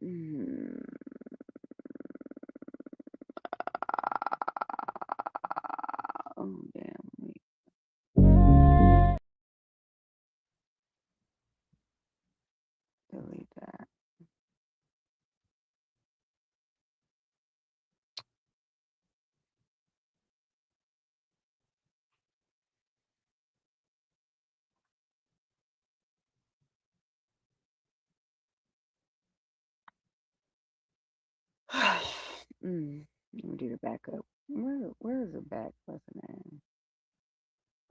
Mm, oh damn. Delete that. Let me do the backup. Where is the back? What's the name?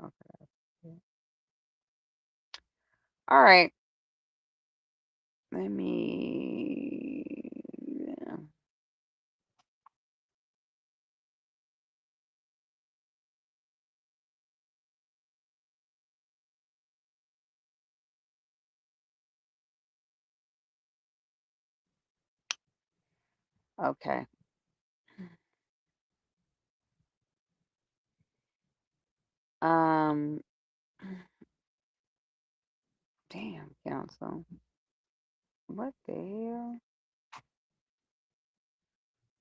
Okay. All right. Let me. Yeah. Okay. Um. Damn, council. What the hell?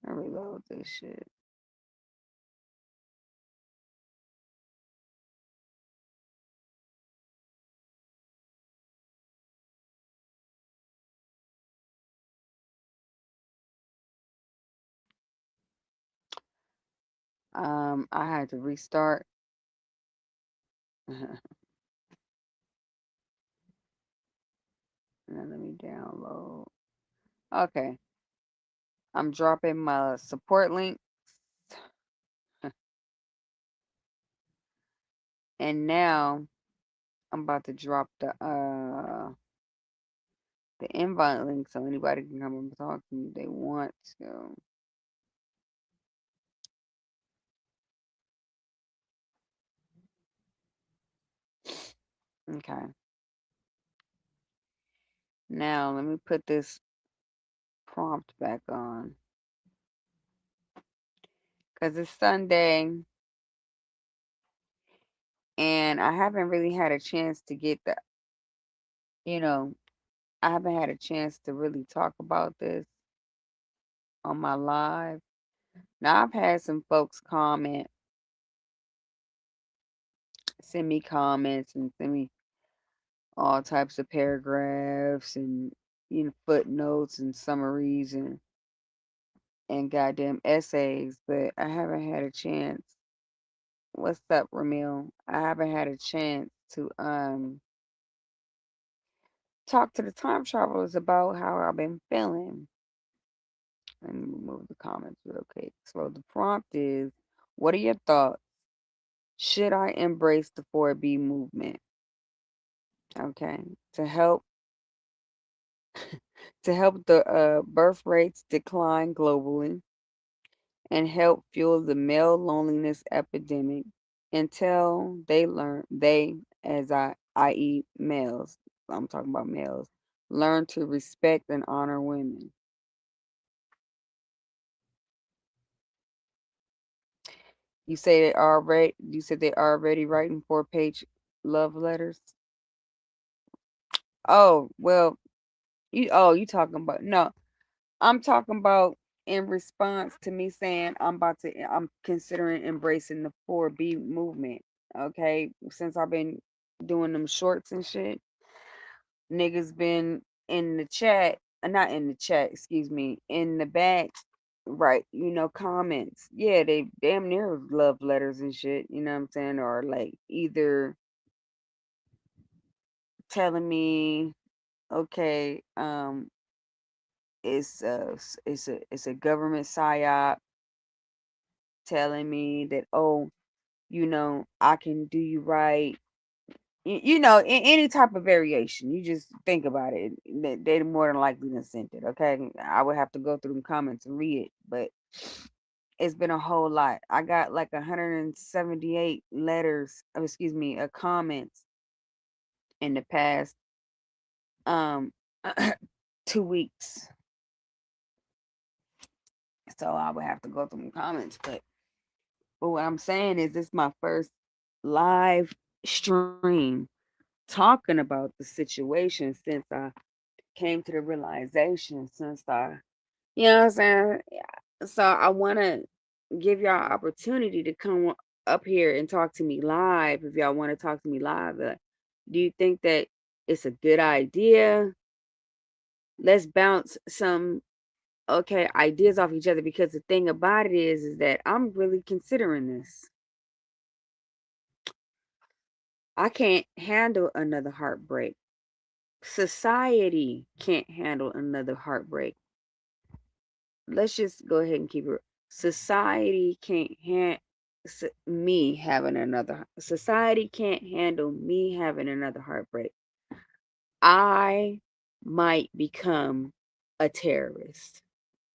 I reload this shit. I had to restart. Now let me download. Okay. I'm dropping my support link, and now I'm about to drop the invite link so anybody can come and talk to me if they want to. Okay. Now let me put this prompt back on because it's Sunday and I haven't really had a chance to get you know, I haven't had a chance to really talk about this on my live. Now I've had some folks send me comments and send me all types of paragraphs and footnotes and summaries and goddamn essays, but I haven't had a chance. What's up, Ramil? I haven't had a chance to talk to the time travelers about how I've been feeling. Let me remove the comments real quick. So the prompt is, what are your thoughts? Should I embrace the 4B movement? Okay. To help the birth rates decline globally and help fuel the male loneliness epidemic until they, as i.e. males, I'm talking about males, learn to respect and honor women. You said they already writing 4-page love letters. Oh, well, you talking about, no, I'm talking about in response to me saying I'm considering embracing the 4B movement. Okay, since I've been doing them shorts and shit, niggas been in the chat, not in the chat, excuse me, in the back, right? Comments. Yeah, they damn near love letters and shit. You know what I'm saying? Or like either telling me, okay, it's a government psyop telling me that, oh, I can do you right. In any type of variation, you just think about it. They more than likely done sent it. Okay, I would have to go through the comments and read it, but it's been a whole lot. I got like 178 letters, excuse me, comments in the past um 2 weeks. So I would have to go through the comments, but what I'm saying is this is my first live stream talking about the situation since I came to the realization since you know what I'm saying? Yeah. So I want to give y'all opportunity to come up here and talk to me live if y'all want to talk to me live. Do you think that it's a good idea? Let's bounce some ideas off each other, because the thing about it is that I'm really considering this. I can't handle another heartbreak. Society can't handle another heartbreak. Let's just go ahead and keep it. Society can't me having another. Society can't handle me having another heartbreak. I might become a terrorist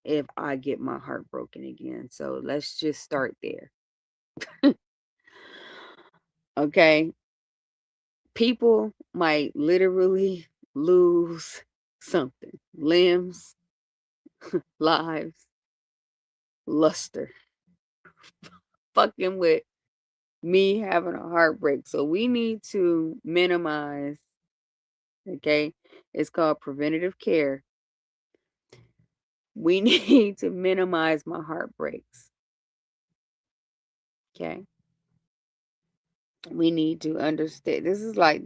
if I get my heart broken again. So let's just start there. Okay. People might literally lose something: limbs, lives, luster, fucking with me having a heartbreak. So we need to minimize, okay? It's called preventative care. We need to minimize my heartbreaks, okay? We need to understand. This is like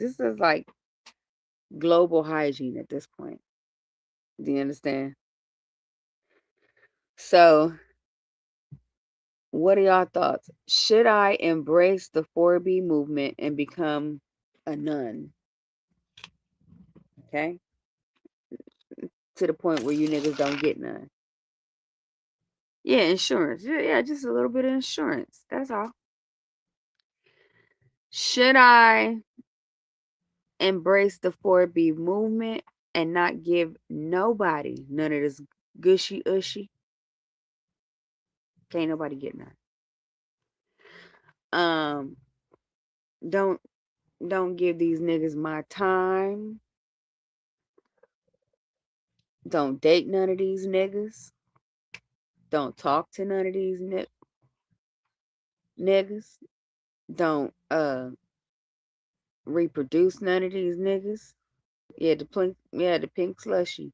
global hygiene at this point. Do you understand? So, what are y'all thoughts? Should I embrace the 4B movement and become a nun? Okay? To the point where you niggas don't get none. Yeah, insurance. Yeah, just a little bit of insurance. That's all. Should I embrace the 4B movement and not give nobody none of this gushy ushy? Can't nobody get none. Um, don't don't give these niggas my time. Don't date none of these niggas. Don't talk to none of these niggas. Don't reproduce none of these niggas. The pink slushy.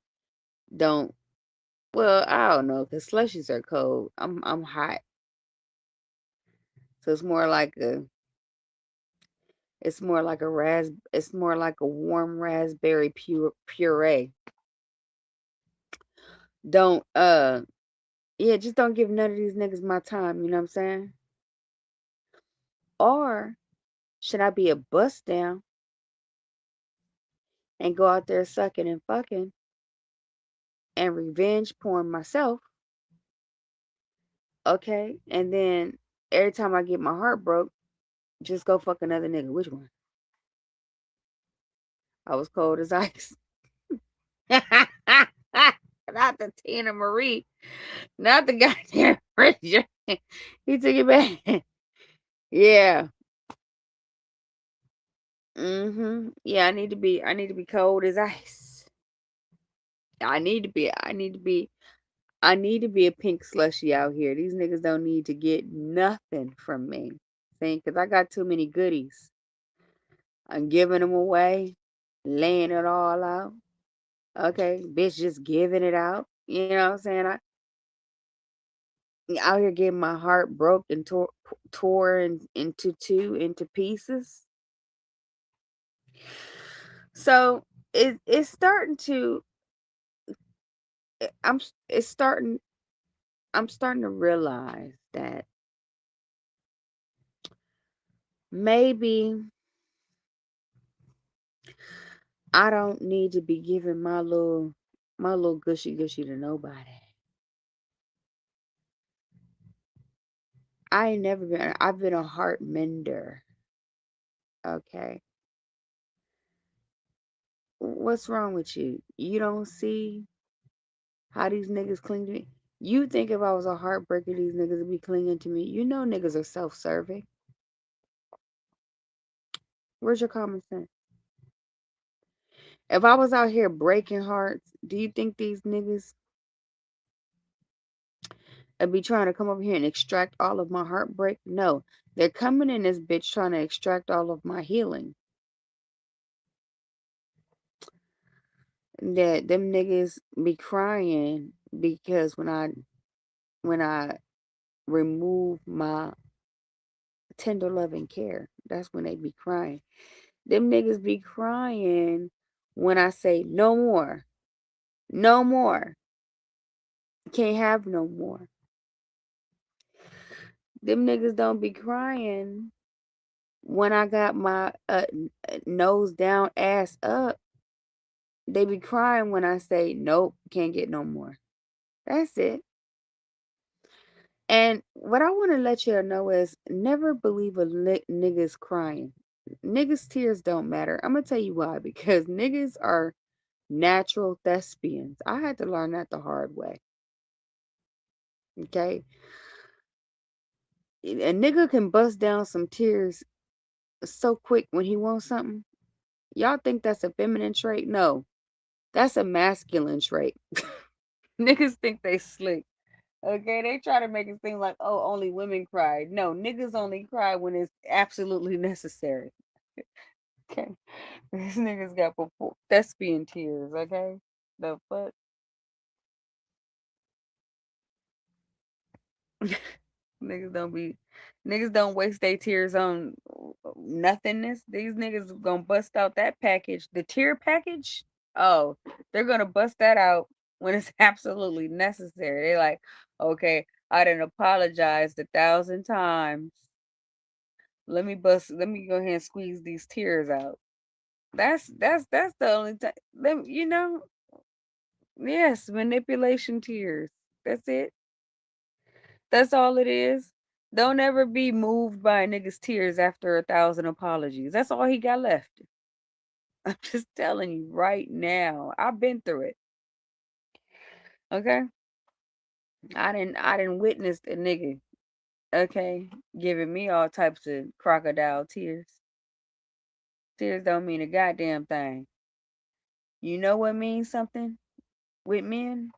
Don't. Well, I don't know, cause slushies are cold. I'm hot, so it's more like a warm raspberry puree. Don't yeah, just don't give none of these niggas my time. You know what I'm saying? Or should I be a bust down and go out there sucking and fucking and revenge porn myself? Okay, and then every time I get my heart broke, just go fuck another nigga. Which one? I was cold as ice. Not the Tina Marie. Not the goddamn Richard. He took it back. Yeah. Yeah, I need to be cold as ice. I need to be a pink slushy out here. These niggas don't need to get nothing from me. See, because I got too many goodies. I'm giving them away, laying it all out. Okay, bitch, just giving it out. You know what I'm saying? I out here getting my heart broke and tore into pieces. So it's starting to. I'm it's starting. I'm starting to realize that maybe I don't need to be giving my little gushy gushy to nobody. I ain't never been. I've been a heart mender. Okay, what's wrong with you? You don't see how these niggas cling to me? You think if I was a heartbreaker, these niggas would be clinging to me? You know niggas are self-serving. Where's your common sense? If I was out here breaking hearts, do you think these niggas would be trying to come over here and extract all of my heartbreak? No. They're coming in this bitch trying to extract all of my healing. that them niggas be crying because when I remove my tender loving care, that's when they be crying. Them niggas be crying when I say no more, no more, can't have no more. Them niggas don't be crying when I got my nose down, ass up. They be crying when I say nope, can't get no more. That's it. And what I want to let you know is never believe a niggas crying. Niggas tears don't matter. I'm gonna tell you why. Because niggas are natural thespians. I had to learn that the hard way. Okay, a nigga can bust down some tears so quick when he wants something. Y'all think that's a feminine trait? No, that's a masculine trait. Niggas think they slick. Okay, they try to make it seem like, oh, only women cry. No, niggas only cry when it's absolutely necessary. Okay, these niggas got thespian tears. Okay, the fuck. Niggas don't be, niggas don't waste their tears on nothingness. These niggas gonna bust out that package, the tear package. Oh, they're gonna bust that out when it's absolutely necessary. They like, okay, I didn't apologize 1,000 times. Let me go ahead and squeeze these tears out. That's the only time. Yes, manipulation tears. That's it. That's all it is. Don't ever be moved by a nigga's tears after 1,000 apologies. That's all he got left. I'm just telling you right now. I've been through it. Okay? I didn't witness a nigga, okay, giving me all types of crocodile tears. Tears don't mean a goddamn thing. You know what means something with men?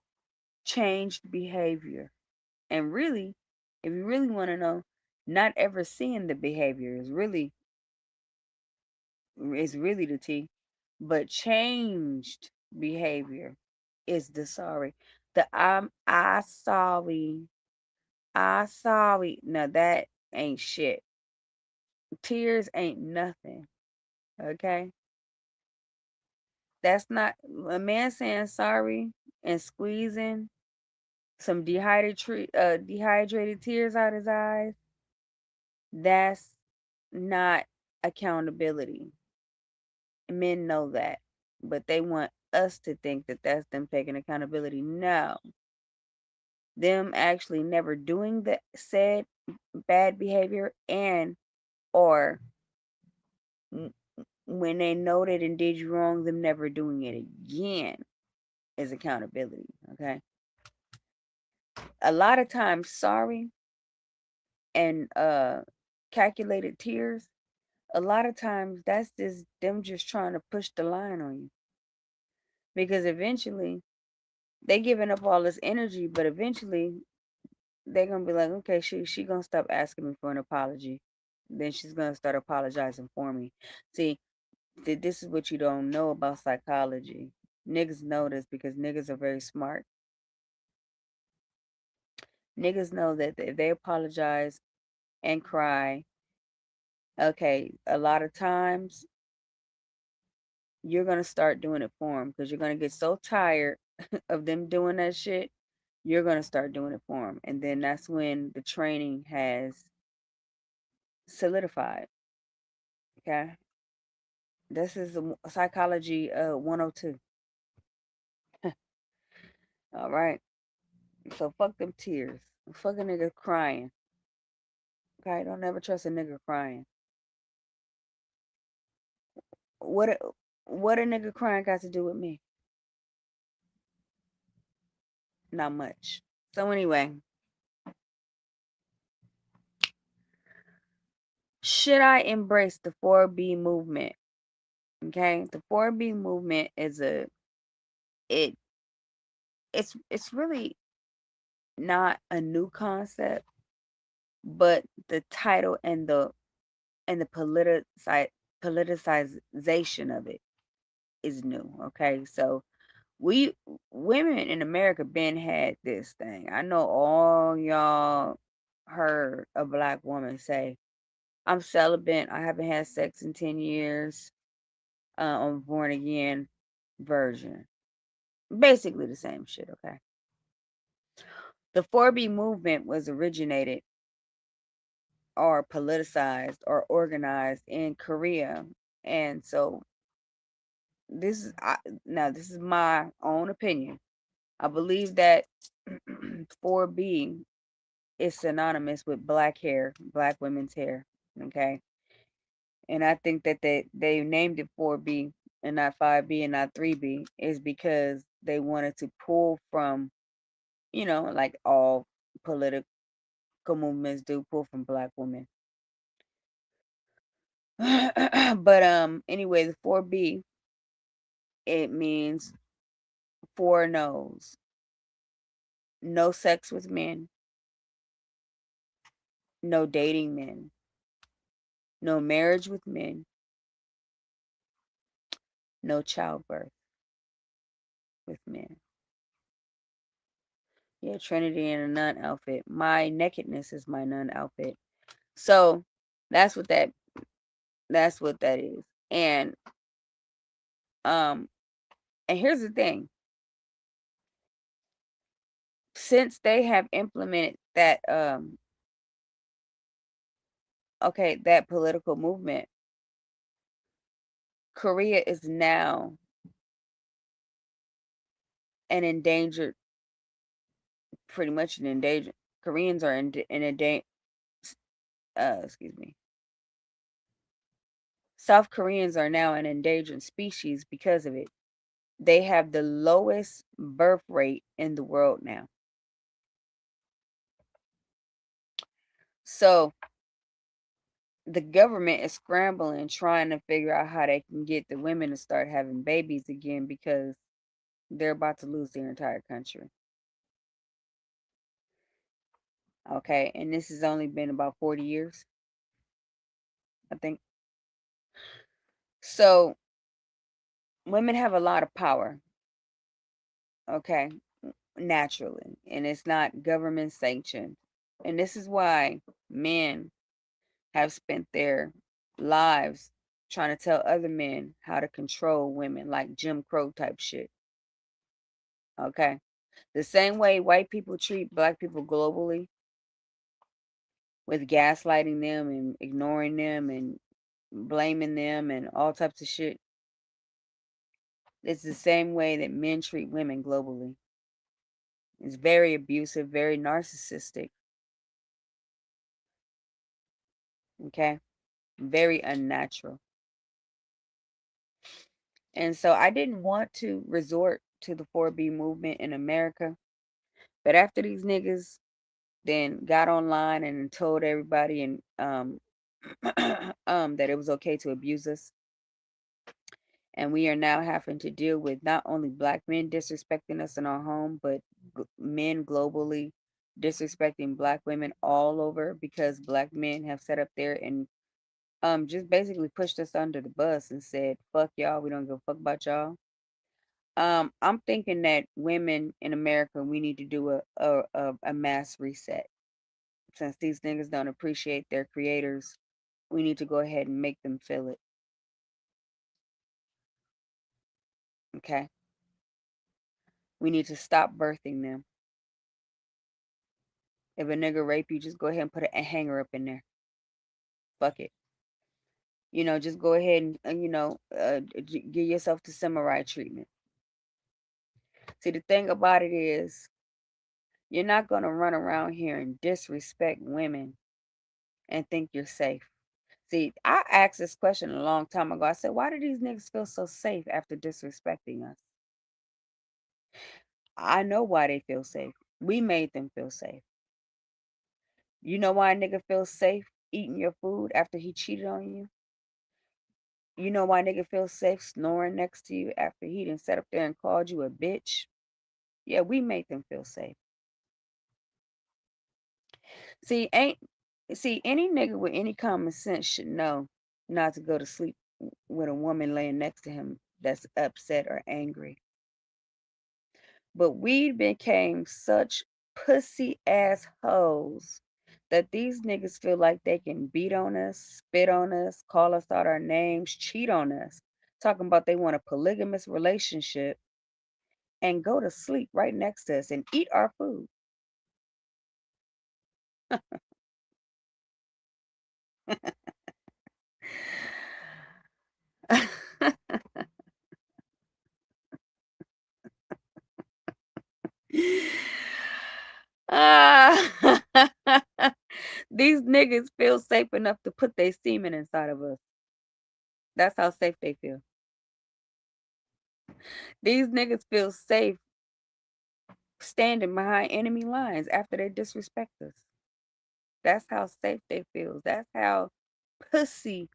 Changed behavior. And really, if you really want to know, not ever seeing the behavior is really the T. But changed behavior is the sorry. The I sorry. I sorry. Now that ain't shit. Tears ain't nothing. Okay? That's not a man saying sorry and squeezing some dehydrated tears out his eyes. That's not accountability. Men know that, but they want us to think that that's them taking accountability. No, them actually never doing the said bad behavior, and or when they know they and did you wrong, them never doing it again is accountability. Okay, a lot of times sorry and calculated tears, a lot of times that's just them just trying to push the line on you, because eventually they giving up all this energy, but eventually they're gonna be like, okay, she gonna stop asking me for an apology. Then she's gonna start apologizing for me. See, this is what you don't know about psychology. Niggas know this because niggas are very smart. Niggas know that if they apologize and cry, okay, a lot of times you're gonna start doing it for them because you're gonna get so tired of them doing that shit. You're gonna start doing it for them, and then that's when the training has solidified. Okay, this is a psychology 102. All right. So fuck them tears. Fuck a nigga crying. Okay, don't ever trust a nigga crying. What a, what a nigga crying got to do with me? Not much. So anyway, should I embrace the 4B movement? Okay, the 4B movement is it it's really not a new concept, but the title and the politicization of it is new. Okay, so We women in America been had this thing. I know all y'all heard a black woman say, "I'm celibate. I haven't had sex in 10 years. I'm born again virgin." Basically the same shit. Okay. The 4B movement was originated or politicized or organized in Korea, and so this is now this is my own opinion. I believe that 4B is synonymous with black hair, black women's hair. Okay. And I think that they named it 4B and not 5B and not 3B is because they wanted to pull from, like all political movements do, pull from black women. But anyway, the 4B, it means four no's. No sex with men, no dating men, no marriage with men, no childbirth with men. Yeah, Trinity in a nun outfit. My nakedness is my nun outfit. So that's what that is. Um and here's the thing. Since they have implemented that political movement, Korea is now an endangered, pretty much an endangered. Koreans are in a excuse me. South Koreans are now an endangered species because of it. They have the lowest birth rate in the world now. So the government is scrambling, trying to figure out how they can get the women to start having babies again because they're about to lose their entire country. Okay, and this has only been about 40 years, I think. So women have a lot of power, okay, naturally, and it's not government sanctioned. And this is why men have spent their lives trying to tell other men how to control women, like Jim Crow type shit. Okay. The same way white people treat black people globally with gaslighting them and ignoring them and blaming them and all types of shit. It's the same way that men treat women globally. It's very abusive, very narcissistic. Okay. Very unnatural. And so I didn't want to resort to the 4B movement in America. But after these niggas then got online and told everybody and that it was okay to abuse us, and we are now having to deal with not only black men disrespecting us in our home, but men globally disrespecting black women all over because black men have set up there and just basically pushed us under the bus and said, "Fuck y'all, we don't give a fuck about y'all." I'm thinking that women in America, we need to do a mass reset. Since these niggas don't appreciate their creators, we need to go ahead and make them feel it. Okay? We need to stop birthing them. If a nigga rape you, just go ahead and put a hanger up in there. Fuck it. Just go ahead and, give yourself the samurai treatment. See, the thing about it is, you're not going to run around here and disrespect women and think you're safe. See, I asked this question a long time ago. I said, why do these niggas feel so safe after disrespecting us? I know why they feel safe. We made them feel safe. You know why a nigga feels safe eating your food after he cheated on you? You know why a nigga feels safe snoring next to you after he done sat up there and called you a bitch? Yeah, we made them feel safe. See, any nigga with any common sense should know not to go to sleep with a woman laying next to him that's upset or angry. But we became such pussy ass hoes that these niggas feel like they can beat on us, spit on us, call us out our names, cheat on us, talking about they want a polygamous relationship and go to sleep right next to us and eat our food. Ah, these niggas feel safe enough to put their semen inside of us. That's how safe they feel. These niggas feel safe standing behind enemy lines after they disrespect us. That's how safe they feel. Pussy,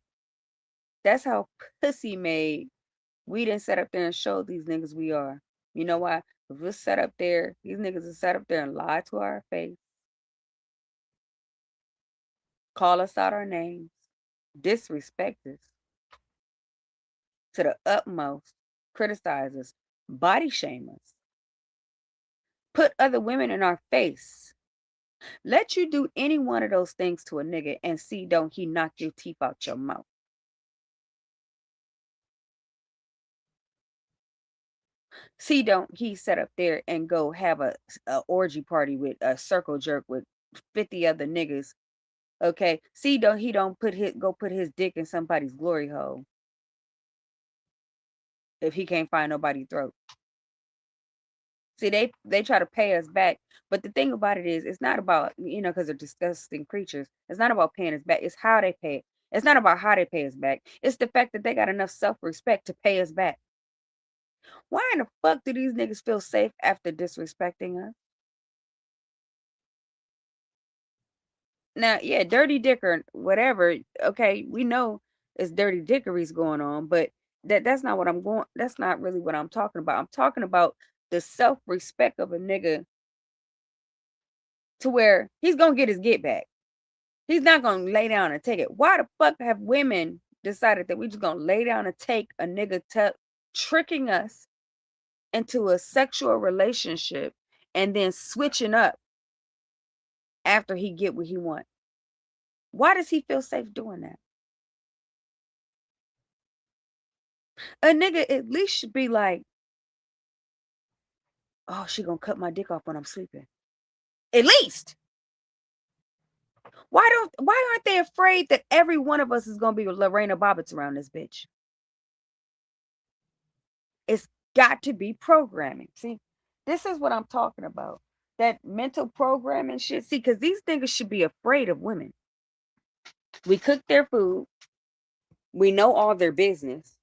that's how pussy made we didn't set up there and show these niggas we are. You know why? If we're set up there, these niggas are set up there and lie to our face, call us out our names, disrespect us to the utmost, criticize us, body shame us, put other women in our face. Let you do any one of those things to a nigga and see don't he knock your teeth out your mouth. See don't he set up there and go have a orgy party with a circle jerk with 50 other niggas. Okay. See don't he don't put his dick in somebody's glory hole if he can't find nobody's throat. See, they try to pay us back, but the thing about it is, it's not about because they're disgusting creatures. It's not about paying us back. It's how they pay it. It's not about how they pay us back. It's the fact that they got enough self-respect to pay us back. Why in the fuck do these niggas feel safe after disrespecting us? Now, yeah, dirty dicker, whatever. Okay, we know it's dirty dickeries going on, but that's not what I'm going. That's not really what I'm talking about. I'm talking about the self-respect of a nigga to where he's gonna get his get back. He's not gonna lay down and take it. Why the fuck have women decided that we just gonna lay down and take a nigga tricking us into a sexual relationship and then switching up after he get what he want? Why does he feel safe doing that? A nigga at least should be like, oh, she gonna cut my dick off when I'm sleeping. At least. Why aren't they afraid that every one of us is gonna be Lorena Bobbitt around this bitch? It's got to be programming. See, this is what I'm talking about. That mental programming shit. See, because these niggas should be afraid of women. We cook their food. We know all their business.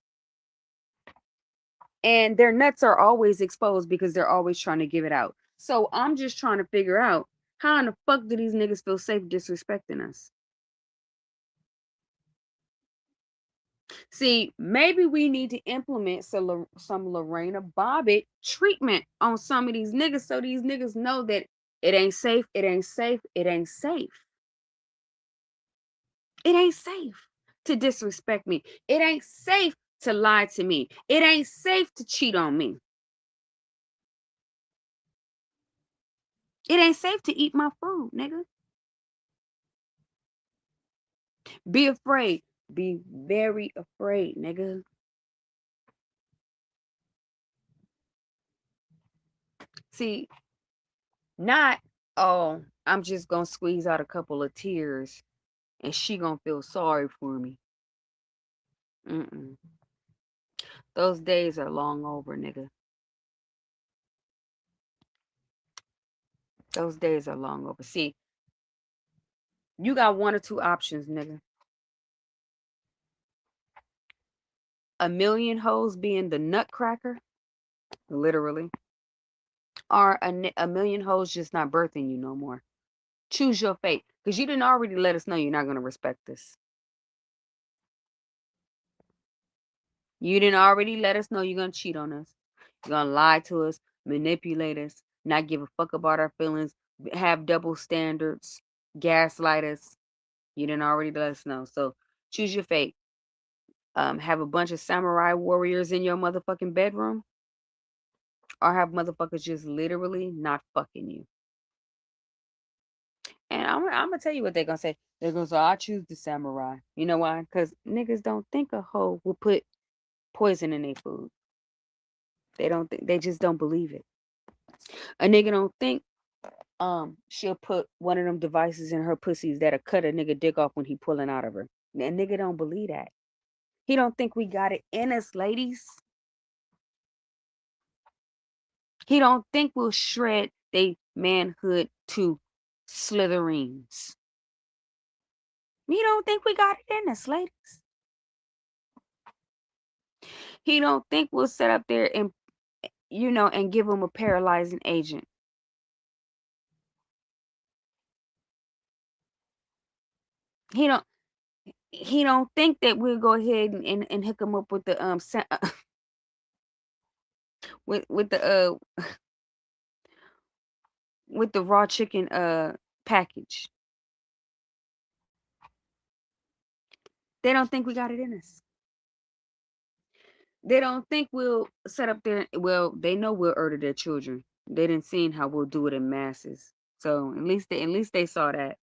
And their nuts are always exposed because they're always trying to give it out. So I'm just trying to figure out how in the fuck do these niggas feel safe disrespecting us? See, maybe we need to implement some Lorena Bobbitt treatment on some of these niggas so these niggas know that it ain't safe, it ain't safe, it ain't safe. It ain't safe to disrespect me. It ain't safe to lie to me. It ain't safe to cheat on me. It ain't safe to eat my food, nigga. Be afraid. Be very afraid, nigga. See, not, oh, I'm just gonna squeeze out a couple of tears and she gonna feel sorry for me. Mm-mm. Those days are long over, nigga. Those days are long over. See, you got one or two options, nigga. A million hoes being the nutcracker, literally, or a million hoes just not birthing you no more. Choose your fate, because you didn't already let us know you're not gonna respect this. You didn't already let us know you're gonna cheat on us. You're gonna lie to us, manipulate us, not give a fuck about our feelings, have double standards, gaslight us. You didn't already let us know. So choose your fate. Have a bunch of samurai warriors in your motherfucking bedroom, or have motherfuckers just literally not fucking you. And I'm gonna tell you what they're gonna say. They're gonna say, "I choose the samurai." You know why? Because niggas don't think a hoe will put poison in their food. They don't think. They just don't believe it. A nigga don't think she'll put one of them devices in her pussies that'll cut a nigga dick off when he pulling out of her. And nigga don't believe that. He don't think we got it in us, ladies. He don't think we'll shred they manhood to slithereens. He don't think we got it in us, ladies. He don't think we'll sit up there and and give him a paralyzing agent. He don't he don't think that we'll go ahead and hook him up with the with the raw chicken package. They don't think we got it in us. They don't think we'll set up there. Well, they know we'll murder their children. They didn't see how we'll do it in masses. So at least they saw that.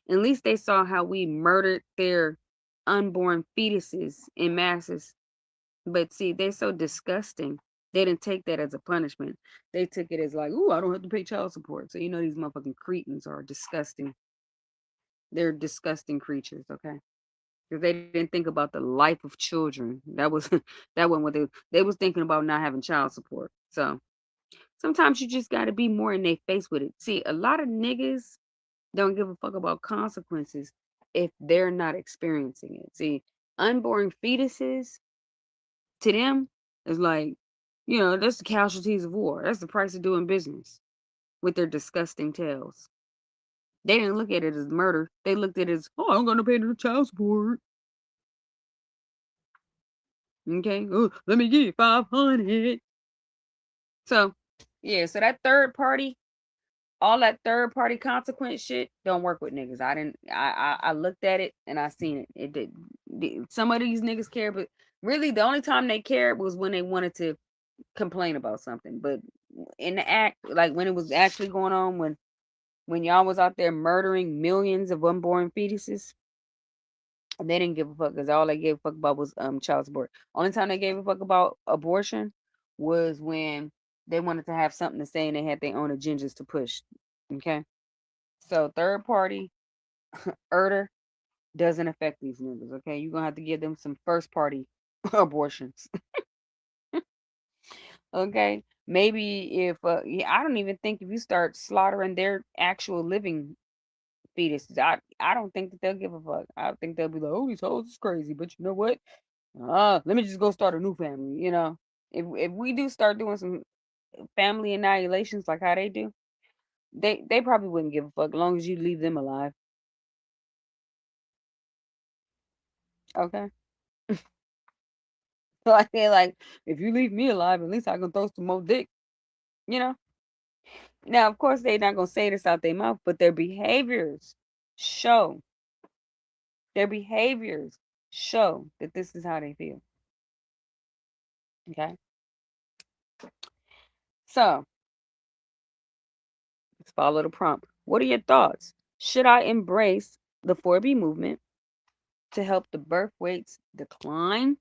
At least they saw how we murdered their unborn fetuses in masses. But see, they're so disgusting. They didn't take that as a punishment. They took it as like, ooh, I don't have to pay child support. So these motherfucking cretins are disgusting. They're disgusting creatures, okay? Because they didn't think about the life of children. That was that wasn't what they was thinking about not having child support. So sometimes you just got to be more in their face with it. See, a lot of niggas don't give a fuck about consequences if they're not experiencing it. See, unborn fetuses to them is like, that's the casualties of war. That's the price of doing business with their disgusting tails. They didn't look at it as murder. They looked at it as, oh, I'm gonna pay the child support. Okay, oh, let me get 500. So, yeah, so that third party, all that third party consequence shit don't work with niggas. I didn't I looked at it and I seen it. It did. Some of these niggas care, but really the only time they cared was when they wanted to complain about something. But in the act, like when it was actually going on, when y'all was out there murdering millions of unborn fetuses, they didn't give a fuck because all they gave a fuck about was child support. Only time they gave a fuck about abortion was when they wanted to have something to say and they had their own agendas to push. Okay, so third party Erder doesn't affect these niggas. Okay, you're gonna have to give them some first party abortions. Okay, maybe if yeah, I don't even think if you start slaughtering their actual living fetuses, I don't think that they'll give a fuck. I think they'll be like, oh, these hoes is crazy, but you know what? Let me just go start a new family. If we do start doing some family annihilations like how they do, they probably wouldn't give a fuck as long as you leave them alive. Okay. So I feel like if you leave me alive, at least I can throw some more dick. You know. Now, of course, they're not gonna say this out their mouth, but show their behaviors show that this is how they feel. Okay. So let's follow the prompt. What are your thoughts? Should I embrace the 4B movement to help the birth rates decline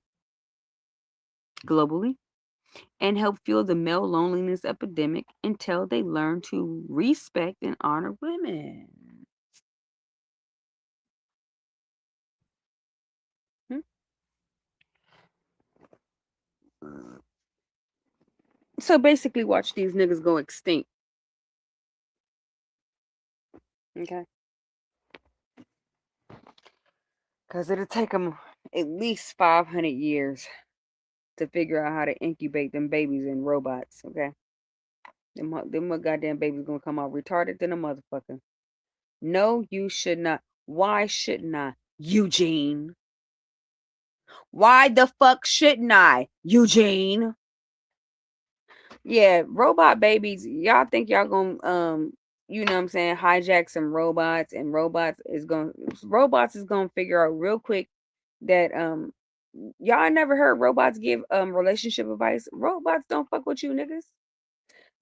globally and help fuel the male loneliness epidemic until they learn to respect and honor women? Hmm? So basically, watch these niggas go extinct. Okay. Because it'll take them at least 500 years to figure out how to incubate them babies in robots. Okay. Them goddamn babies gonna come out retarded than a motherfucker. No, you should not. Why shouldn't I? Eugene. Why the fuck shouldn't I? Eugene. Yeah, robot babies. Y'all think y'all gonna you know what I'm saying, hijack some robots and robots is gonna figure out real quick that y'all never heard robots give relationship advice. Robots don't fuck with you niggas.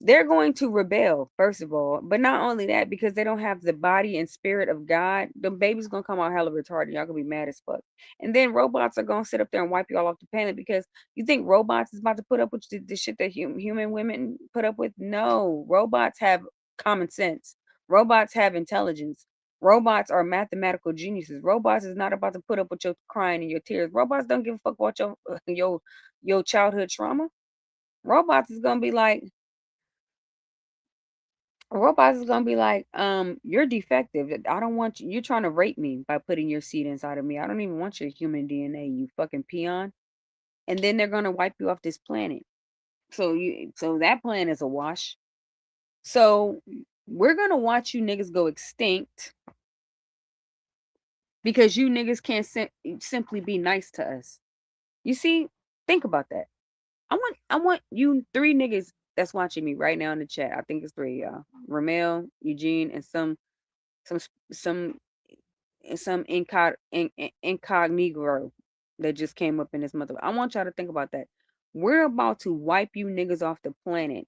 they're going to rebel, first of all. But not only that, because they don't have the body and spirit of God, the baby's gonna come out hella retarded. Y'all gonna be mad as fuck. And then robots are gonna sit up there and wipe you all off the planet because you think robots is about to put up with the shit that human women put up with? No, robots have common sense. Robots have intelligence. Robots are mathematical geniuses. Robots is not about to put up with your crying and your tears. Robots don't give a fuck about your your childhood trauma. Robots is gonna be like, robots is gonna be like, you're defective. I don't want you. You're trying to rape me by putting your seed inside of me. I don't even want your human DNA, you fucking peon. And then they're gonna wipe you off this planet. So that plan is a wash. So we're gonna watch you niggas go extinct because you niggas can't simply be nice to us. You see, think about that. I want you three niggas that's watching me right now in the chat. I think it's three, y'all. Ramel, Eugene, and some some some incognito that just came up in this mother. I want y'all to think about that. We're about to wipe you niggas off the planet,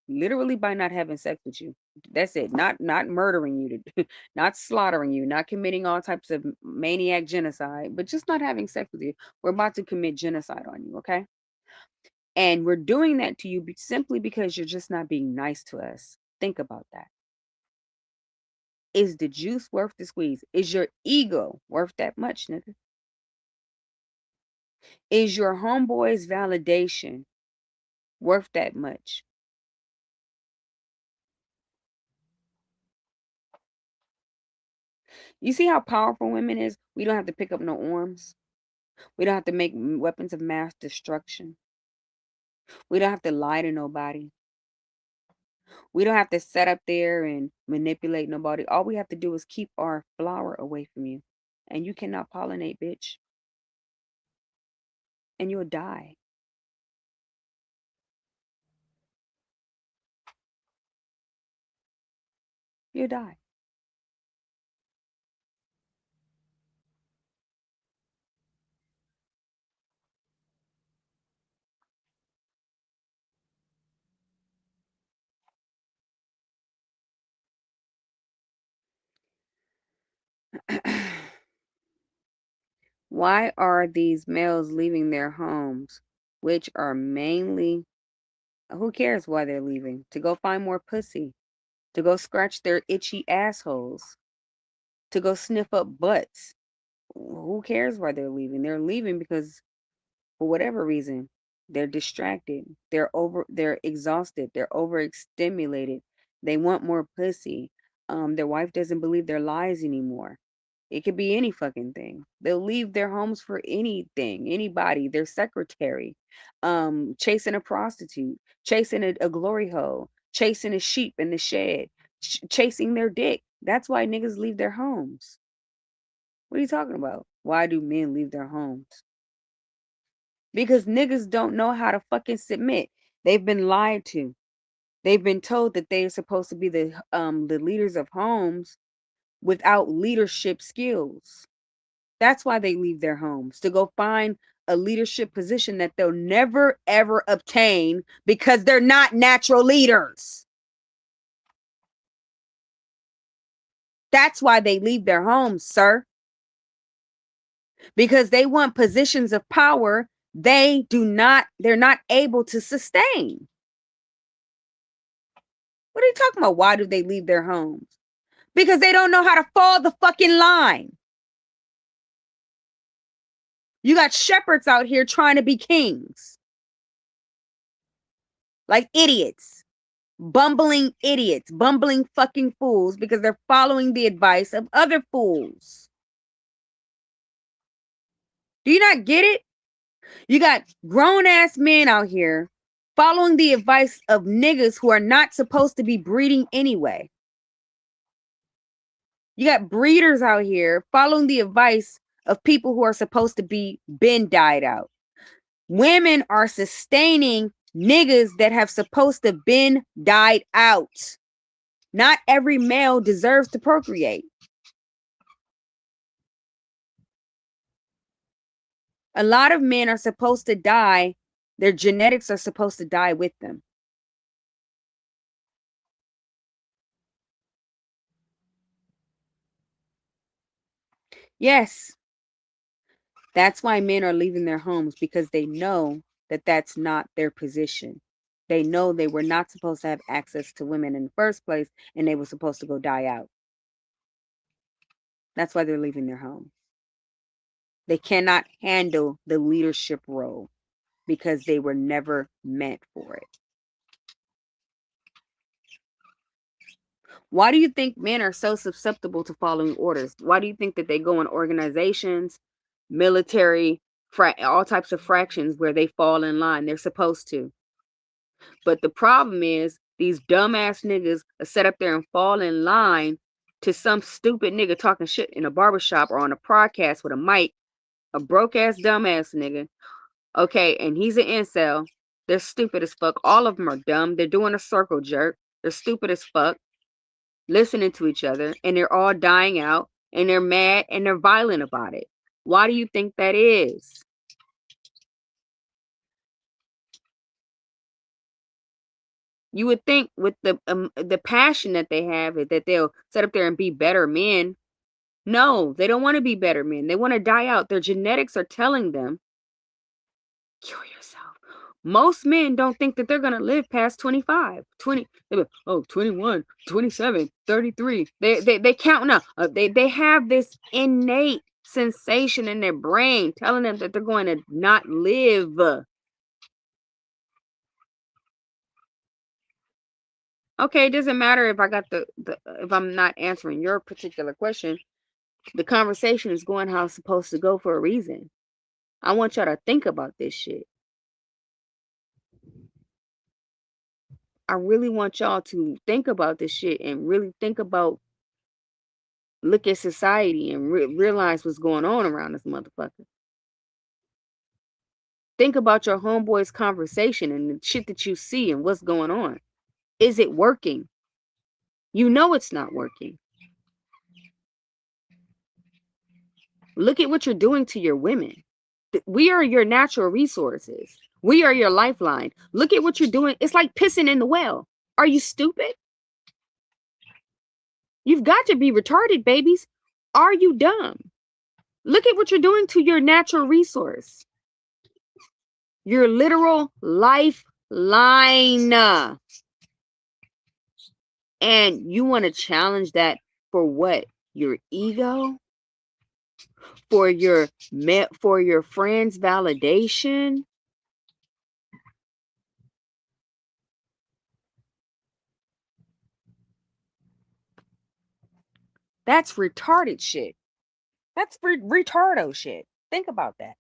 literally by not having sex with you. That's it. Not murdering you, not slaughtering you, not committing all types of maniac genocide, but just not having sex with you. We're about to commit genocide on you, okay? And we're doing that to you simply because you're just not being nice to us. Think about that. Is the juice worth the squeeze? Is your ego worth that much, nigga? Is your homeboy's validation worth that much? You see how powerful women is? We don't have to pick up no arms. We don't have to make weapons of mass destruction. We don't have to lie to nobody. We don't have to set up there and manipulate nobody. All we have to do is keep our flower away from you. And you cannot pollinate, bitch. And you'll die. You'll die. Why are these males leaving their homes, which are mainly, who cares why they're leaving? To go find more pussy, to go scratch their itchy assholes, to go sniff up butts. Who cares why they're leaving? They're leaving because for whatever reason, they're distracted. They're exhausted. They're overstimulated. They want more pussy. Their wife doesn't believe their lies anymore. It could be any fucking thing. They'll leave their homes for anything, anybody, their secretary, chasing a prostitute, chasing a glory hole, chasing a sheep in the shed, chasing their dick. That's why niggas leave their homes. What are you talking about? Why do men leave their homes? Because niggas don't know how to fucking submit. They've been lied to. They've been told that they're supposed to be the leaders of homes without leadership skills. That's why they leave their homes, to go find a leadership position that they'll never ever obtain because they're not natural leaders. That's why they leave their homes, sir. Because they want positions of power they're not able to sustain. What are you talking about? Why do they leave their homes? Because they don't know how to fall the fucking line. You got shepherds out here trying to be kings. Like idiots. Bumbling idiots. Bumbling fucking fools because they're following the advice of other fools. Do you not get it? You got grown ass men out here following the advice of niggas who are not supposed to be breeding anyway. You got breeders out here following the advice of people who are supposed to be been died out. Women are sustaining niggas that have supposed to been died out. Not every male deserves to procreate. A lot of men are supposed to die. Their genetics are supposed to die with them. Yes. That's why men are leaving their homes, because they know that that's not their position. They know they were not supposed to have access to women in the first place, and they were supposed to go die out. That's why they're leaving their home. They cannot handle the leadership role because they were never meant for it. Why do you think men are so susceptible to following orders? Why do you think that they go in organizations, military, all types of fractions where they fall in line? They're supposed to. But the problem is these dumbass niggas set up there and fall in line to some stupid nigga talking shit in a barbershop or on a podcast with a mic, a broke ass dumbass nigga. Okay, and he's an incel. They're stupid as fuck. All of them are dumb. They're doing a circle jerk. They're stupid as fuck, listening to each other, and they're all dying out, and they're mad and they're violent about it. Why do you think that is? You would think with the passion that they have that they'll sit up there and be better men. No, they don't want to be better men. They want to die out. Their genetics are telling them, kill yourself. Most men don't think that they're going to live past 25, 20, 21, 27, 33. They count now. They have this innate sensation in their brain telling them that they're going to not live. Okay, it doesn't matter if I got if I'm not answering your particular question. The conversation is going how it's supposed to go for a reason. I want y'all to think about this shit. I really want y'all to think about this shit and really think about, look at society and realize what's going on around this motherfucker. Think about your homeboy's conversation and the shit that you see and what's going on. Is it working? You know it's not working. Look at what you're doing to your women. We are your natural resources. We are your lifeline. Look at what you're doing. It's like pissing in the well. Are you stupid? You've got to be retarded, babies. Are you dumb? Look at what you're doing to your natural resource. Your literal lifeline. And you want to challenge that for what? Your ego? For your friends' validation? That's retarded shit. That's retardo shit. Think about that.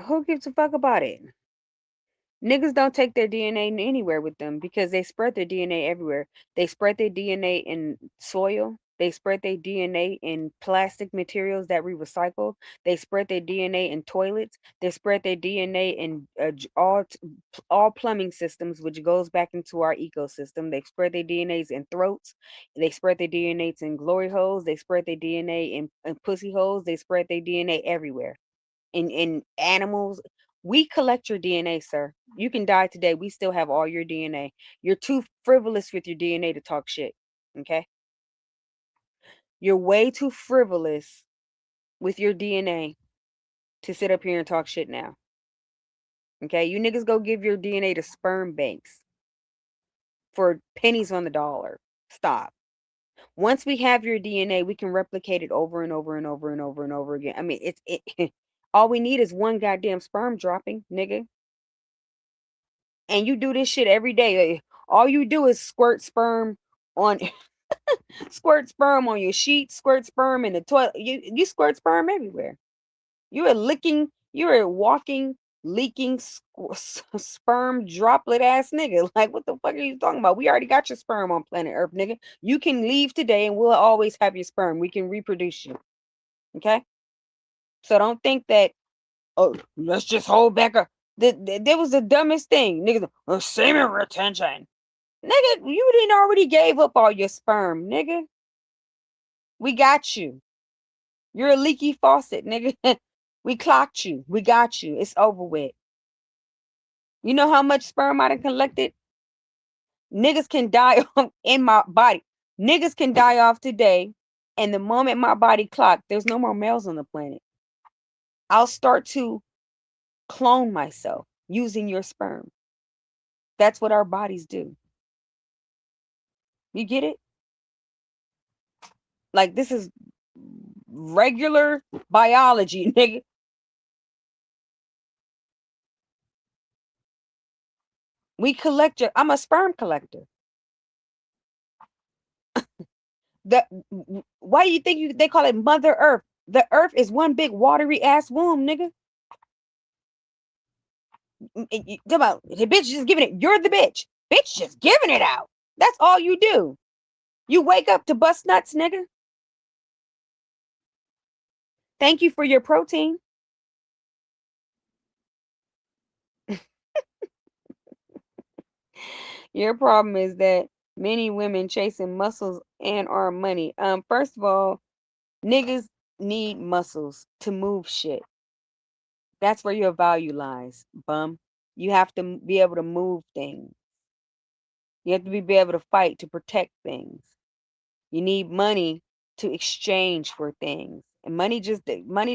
Who gives a fuck about it? Niggas don't take their DNA anywhere with them because they spread their DNA everywhere. They spread their DNA in soil. They spread their DNA in plastic materials that we recycle. They spread their DNA in toilets. They spread their DNA in all plumbing systems, which goes back into our ecosystem. They spread their DNAs in throats. They spread their DNAs in glory holes. They spread their DNA in pussy holes. They spread their DNA everywhere. In animals. We collect your DNA, sir. You can die today. We still have all your DNA. You're too frivolous with your DNA to talk shit. Okay? You're way too frivolous with your DNA to sit up here and talk shit now. Okay? You niggas go give your DNA to sperm banks for pennies on the dollar. Stop. Once we have your DNA, we can replicate it over and over and over and over and over again. I mean, it all we need is one goddamn sperm dropping, nigga. And you do this shit every day. All you do is squirt sperm on squirt sperm on your sheets, squirt sperm in the toilet. You squirt sperm everywhere. You are licking, you are walking, leaking sperm droplet ass nigga. Like, what the fuck are you talking about? We already got your sperm on planet Earth, nigga. You can leave today and we'll always have your sperm. We can reproduce you. Okay? So don't think that, oh, let's just hold back. That was the dumbest thing. Niggas, semen retention. Nigga, you didn't already gave up all your sperm, nigga. We got you. You're a leaky faucet, nigga. We clocked you. We got you. It's over with. You know how much sperm I done collected? Niggas can die off in my body. Niggas can die off today, and the moment my body clocked, there's no more males on the planet. I'll start to clone myself using your sperm. That's what our bodies do. You get it? Like, this is regular biology, nigga. We collect your, I'm a sperm collector. Why do you think they call it Mother Earth? The earth is one big watery ass womb, nigga. About the bitch just giving it. You're the bitch. Bitch just giving it out. That's all you do. You wake up to bust nuts, nigga. Thank you for your protein. Your problem is that many women chasing muscles and or money. First of all, niggas need muscles to move shit. That's where your value lies, bum. You have to be able to move things. You have to be able to fight to protect things. You need money to exchange for things. And money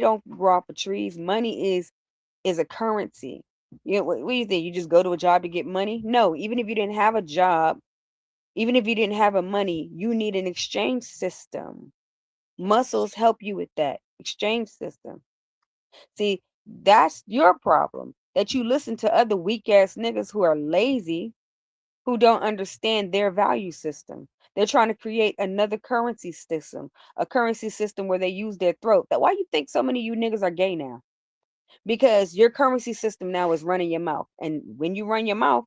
don't grow off of trees. Money is a currency. You know, what do you think? You just go to a job to get money? No, even if you didn't have a job, even if you didn't have a money, you need an exchange system. Muscles help you with that exchange system. See, that's your problem. That you listen to other weak ass niggas who are lazy, who don't understand their value system. They're trying to create another currency system, a currency system where they use their throat. That why you think so many of you niggas are gay now? Because your currency system now is running your mouth. And when you run your mouth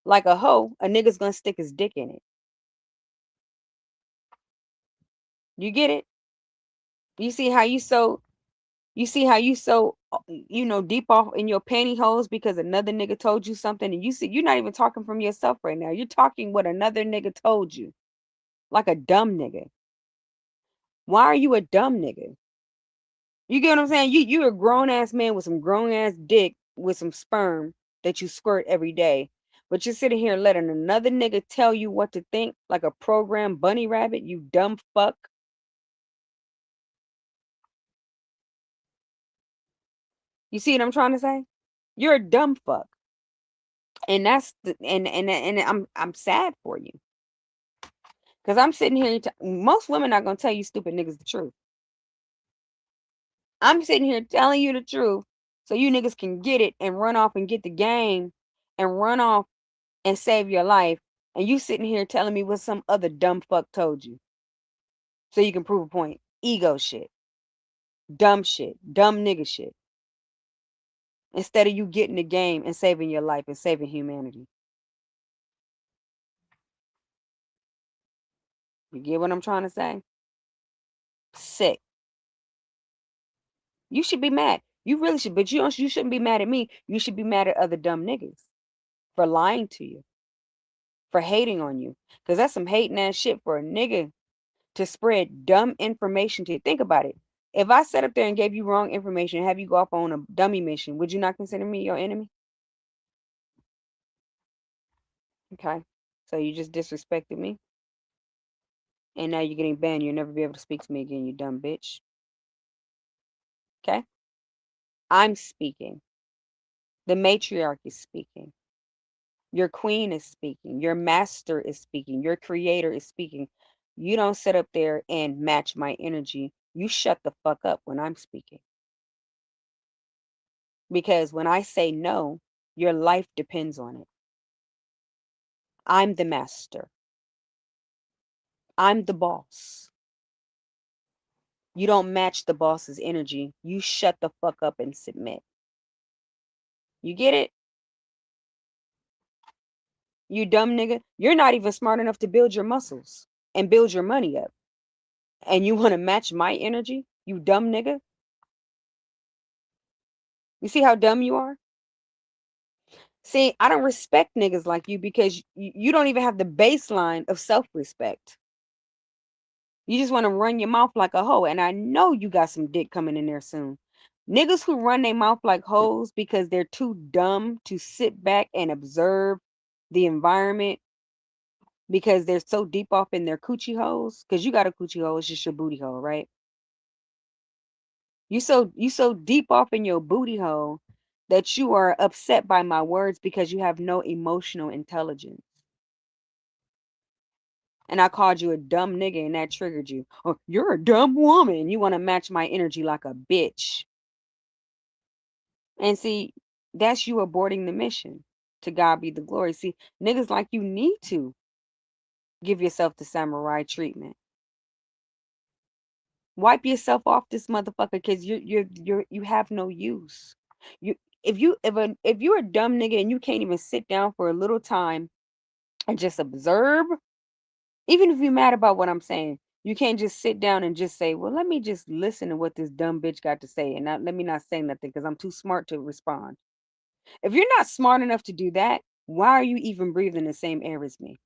like a hoe, a nigga's gonna stick his dick in it. You get it? You see how you so deep off in your pantyhose because another nigga told you something, and you see you're not even talking from yourself right now. You're talking what another nigga told you. Like a dumb nigga. Why are you a dumb nigga? You get what I'm saying? You're a grown ass man with some grown ass dick with some sperm that you squirt every day. But you're sitting here letting another nigga tell you what to think like a programmed bunny rabbit, you dumb fuck. You see what I'm trying to say? You're a dumb fuck. And that's the and I'm sad for you. Cause I'm sitting here most women are gonna tell you stupid niggas the truth. I'm sitting here telling you the truth so you niggas can get it and run off and get the game and run off and save your life. And you sitting here telling me what some other dumb fuck told you so you can prove a point. Ego shit, dumb nigga shit. Instead of you getting the game and saving your life and saving humanity. You get what I'm trying to say? Sick. You should be mad. You really should, but you shouldn't be mad at me. You should be mad at other dumb niggas for lying to you, for hating on you. Because that's some hating ass shit for a nigga to spread dumb information to you. Think about it. If I sat up there and gave you wrong information and have you go off on a dummy mission, would you not consider me your enemy? Okay. So you just disrespected me and now you're getting banned. You'll never be able to speak to me again, you dumb bitch. Okay? I'm speaking. The matriarch is speaking. Your queen is speaking. Your master is speaking. Your creator is speaking. You don't sit up there and match my energy. You shut the fuck up when I'm speaking. Because when I say no, your life depends on it. I'm the master. I'm the boss. You don't match the boss's energy. You shut the fuck up and submit. You get it? You dumb nigga. You're not even smart enough to build your muscles and build your money up. And you want to match my energy? You dumb nigga. You see how dumb you are? See, I don't respect niggas like you because you don't even have the baseline of self-respect. You just want to run your mouth like a hoe, and I know you got some dick coming in there soon. Niggas who run their mouth like hoes because they're too dumb to sit back and observe the environment because they're so deep off in their coochie holes. Because you got a coochie hole, it's just your booty hole, right? You so deep off in your booty hole that you are upset by my words because you have no emotional intelligence. And I called you a dumb nigga and that triggered you. Oh, you're a dumb woman. You want to match my energy like a bitch. And see, that's you aborting the mission. To God be the glory. See, niggas like you need to give yourself the samurai treatment. Wipe yourself off this motherfucker because you have no use. You if you're a dumb nigga and you can't even sit down for a little time and just observe, even if you're mad about what I'm saying, you can't just sit down and just say, well, let me just listen to what this dumb bitch got to say and not let me not say nothing because I'm too smart to respond. If you're not smart enough to do that, why are you even breathing the same air as me?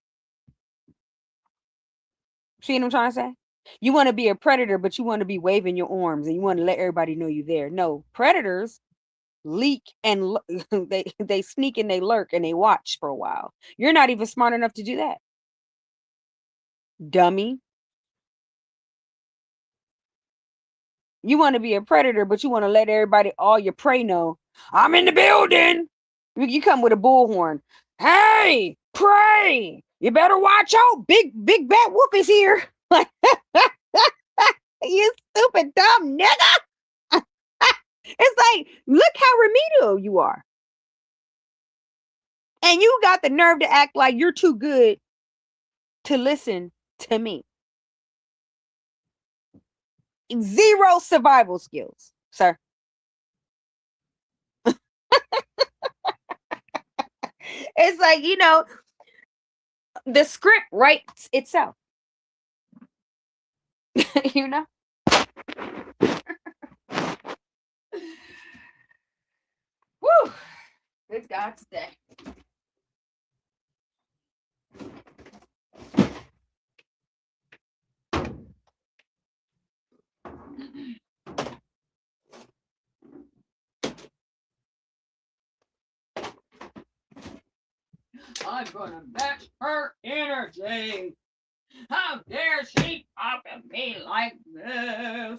See what I'm trying to say? You want to be a predator, but you want to be waving your arms and you want to let everybody know you're there. No, predators leak and they sneak and they lurk and they watch for a while. You're not even smart enough to do that, dummy. You want to be a predator, but you want to let everybody, all your prey, know I'm in the building. You come with a bullhorn. Hey, prey! You better watch out. Big bad whoop is here. Like you stupid dumb nigga. It's like, look how remedial you are. And you got the nerve to act like you're too good to listen to me. Zero survival skills, sir. It's like, the script writes itself. you know? Woo! Good God today. I'm gonna match her energy. How dare she talk to me like this?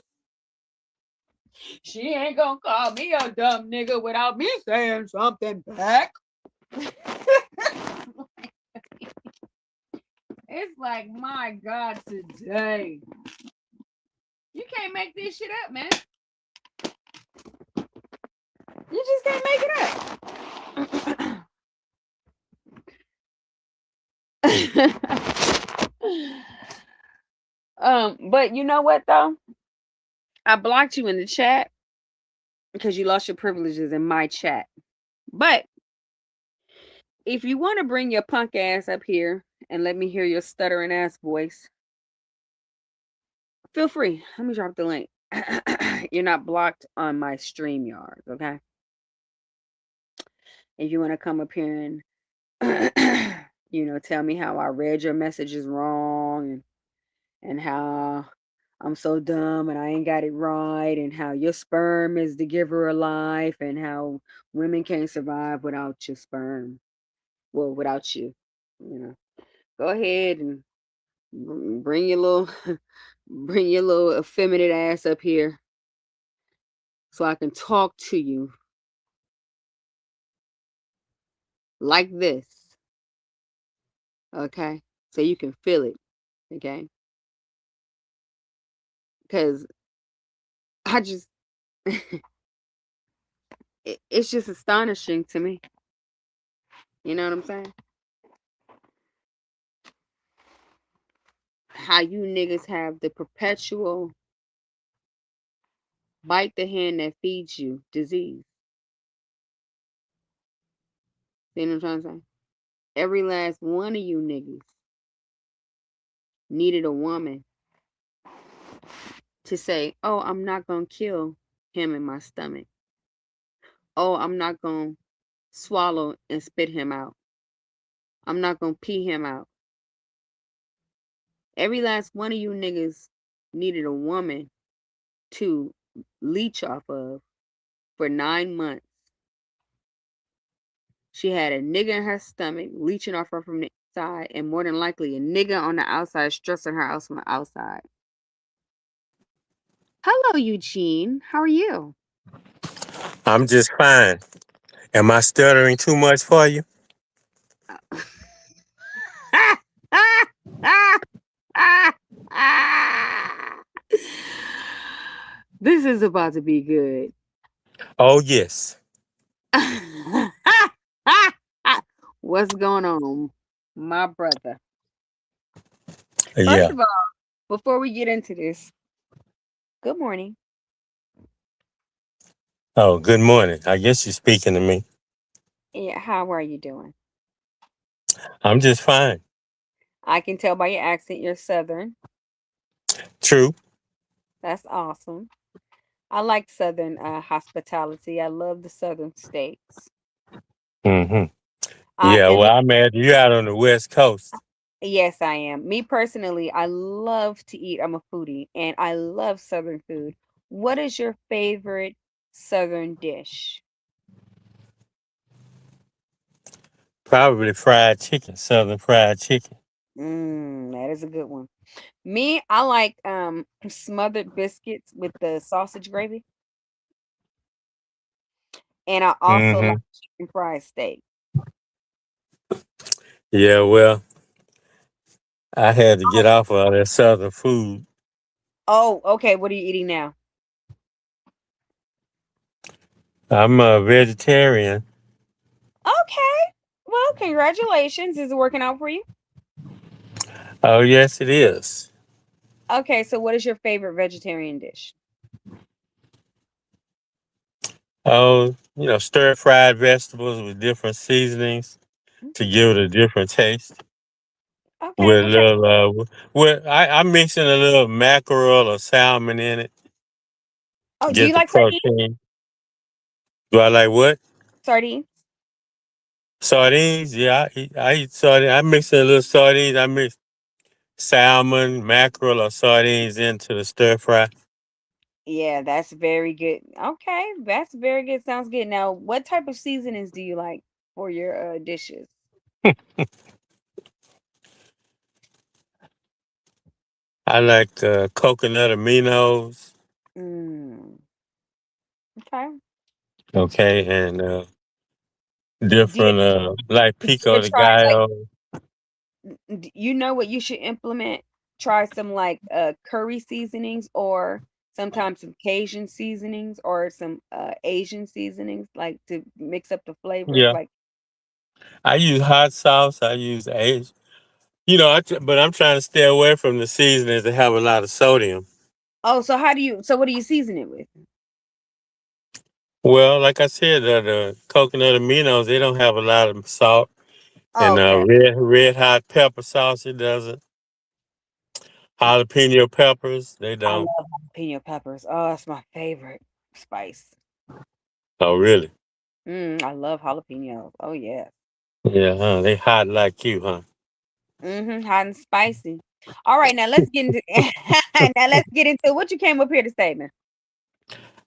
She ain't gonna call me a dumb nigga without me saying something back. It's like, my God, today. You can't make this shit up, man. You just can't make it up. But you know what though? I blocked you in the chat because you lost your privileges in my chat. But if you want to bring your punk ass up here and let me hear your stuttering ass voice, feel free. Let me drop the link. You're not blocked on my StreamYard, okay? If you want to come up here and tell me how I read your messages wrong and how I'm so dumb and I ain't got it right and how your sperm is the giver of life and how women can't survive without your sperm. Well, without you, you know. Go ahead and bring your little bring your little effeminate ass up here so I can talk to you like this. Okay? So you can feel it. Okay? Because I just it's just astonishing to me. You know what I'm saying? How you niggas have the perpetual bite the hand that feeds you disease. See what I'm trying to say? Every last one of you niggas needed a woman to say, oh, I'm not going to kill him in my stomach. Oh, I'm not going to swallow and spit him out. I'm not gonna pee him out. Every last one of you niggas needed a woman to leech off of for 9 months. She had a nigga in her stomach leeching off her from the inside, and more than likely a nigga on the outside stressing her out from the outside. Hello, Eugene. How are you? I'm just fine. Am I stuttering too much for you? This is about to be good. Oh, yes. What's going on, my brother? First Yeah. of all, before we get into this, good morning. Oh, good morning. I guess you're speaking to me. Yeah, how are you doing? I'm just fine. I can tell by your accent you're Southern. True. That's awesome. I like Southern hospitality. I love the Southern states. Hmm. I Yeah, and well, I'm at you out on the West Coast. Yes, I am. Me personally, I love to eat. I'm a foodie and I love Southern food. What is your favorite Southern dish? Probably fried chicken, Southern fried chicken. That is a good one. Me, I like smothered biscuits with the sausage gravy, and I also like Hmm. chicken fried steak. Yeah, well, I had to get off of all that Southern food. Oh, okay. What are you eating now? I'm a vegetarian. Okay. Well, congratulations. Is it working out for you? Oh, yes, it is. Okay, so what is your favorite vegetarian dish? Oh, stir fried vegetables with different seasonings to Okay. give it a different taste. Okay. With a What type? little, I'm mixing a little mackerel or salmon in it. Oh, do you Get the like sardines? protein. Do I like what? Sardines? Sardines? Yeah, I eat sardines. I mix a little sardines. I mix salmon, mackerel, or sardines into the stir fry. Yeah, that's very good. Okay, that's very good. Sounds good. Now, what type of seasonings do you like for your dishes? I like coconut aminos. Mm, okay. Okay, and Do you, different like do you pico ever de try like gallo. you know what you should implement? Try some like curry seasonings or sometimes some Cajun seasonings or some Asian seasonings like to mix up the flavors Yeah, like I use hot sauce. I use age. But I'm trying to stay away from the seasonings that have a lot of sodium. Oh, so what do you season it with? Well, like I said, the coconut aminos, they don't have a lot of salt. And Okay. red hot pepper sauce, it doesn't. Jalapeno peppers, they I don't. love jalapeno peppers. Oh, that's my favorite spice. Oh, really? I love jalapenos. Oh yeah. Yeah, huh? They hot like you, huh? Hot and spicy. All right, now let's get into now let's get into what you came up here to say, man.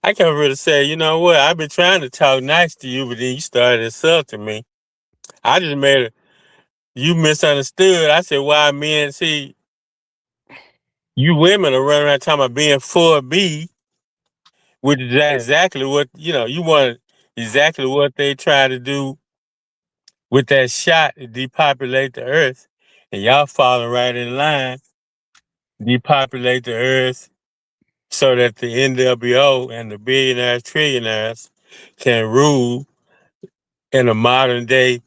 I can't really say, you know what? I've been trying to talk nice to you, but then you started insulting me. I just made it. You misunderstood. I said, why men? See, you women are running around talking about being for B, which is exactly what, you want exactly what they try to do with that shot to depopulate the earth. And y'all falling right in line, depopulate the earth so that the NWO and the billionaires, trillionaires can rule in a modern day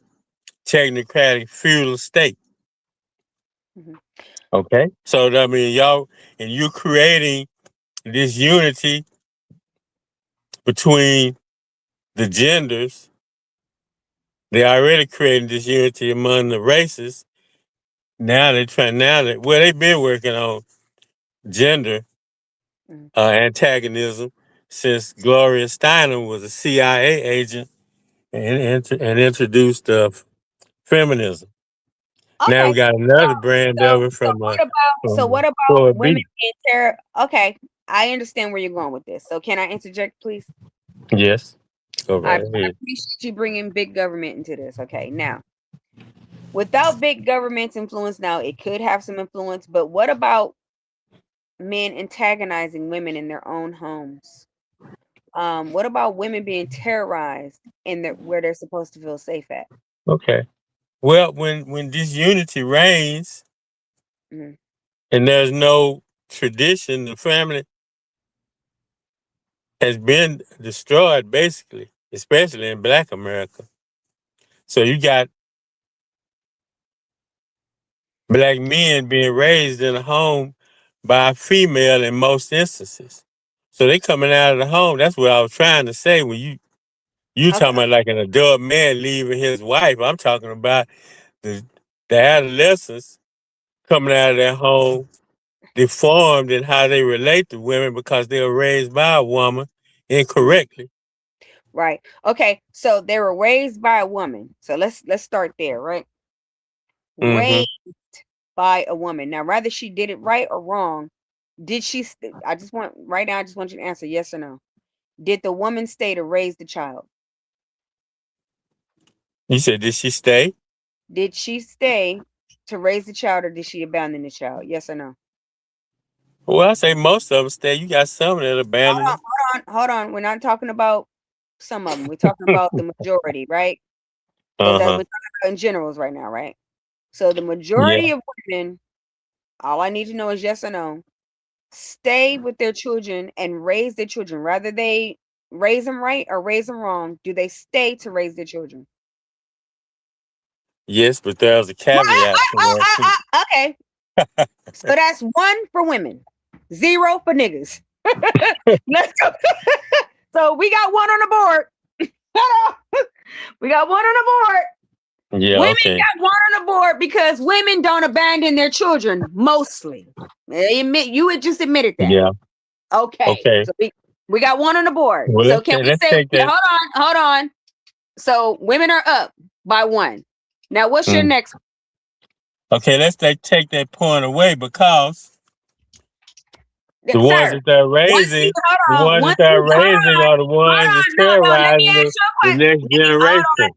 technocratic feudal state. Mhm. Okay. So I mean y'all and you creating this unity between the genders. They already created this unity among the races. Now they've been working on gender Mhm. antagonism since Gloria Steinem was a CIA agent and introduced feminism. Now we Okay. got another brand So of it so from what about so what about Floyd women B. being terror? Okay, I understand where you're going with this. So can I interject, please? Yes, go I right ahead. appreciate you bringing big government into this. Okay, now without big government's influence, now it could have some influence, but what about men antagonizing women in their own homes? What about women being terrorized in their where they're supposed to feel safe at? Okay. Well, when disunity reigns Mhm. and there's no tradition, the family has been destroyed basically, especially in Black America. So you got Black men being raised in a home by a female in most instances. So they coming out of the home. That's what I was trying to say when you talking Okay, about like an adult man leaving his wife. I'm talking about the the adolescents coming out of their home deformed in how they relate to women because they were raised by a woman incorrectly. right. Okay, so they were raised by a woman. So let's start there, right? Mm-hmm. Raised by a woman. Now, whether she did it right or wrong, did she? I just want right now. I just want you to answer yes or no. Did the woman stay to raise the child? You said, did she stay? Did she stay to raise the child, or did she abandon the child? Yes or no? Well, I say most of them stay. You got some that abandon them. Hold on. We're not talking about some of them. We're talking about the majority, right? Because we're Uh-huh. talking about in generals right now, right? So the Yeah. majority of women, all I need to know is yes or no, stay with their children and raise their children. Rather they raise them right or raise them wrong, do they stay to raise their children? Yes, but there's a Right. caveat to that too. Okay. So that's 1 for women, 0 for niggas. Let's go. So we got 1 on the board. Hold on. We got 1 on the board. Yeah, Women okay. got 1 on the board because women don't abandon their children mostly. You had just admitted that. Yeah. Okay. Okay. So we got 1 on the board. Well, So can we let's say, take yeah, that. hold on. So women are up by 1. Now what's your Mm. next? Okay, let's take that point away because the ones Sir, that they're once you raising, the hold on, ones that once they're you raising are the hold ones on, that's no, let me terrorizing ask you a the question. next Hold on. generation.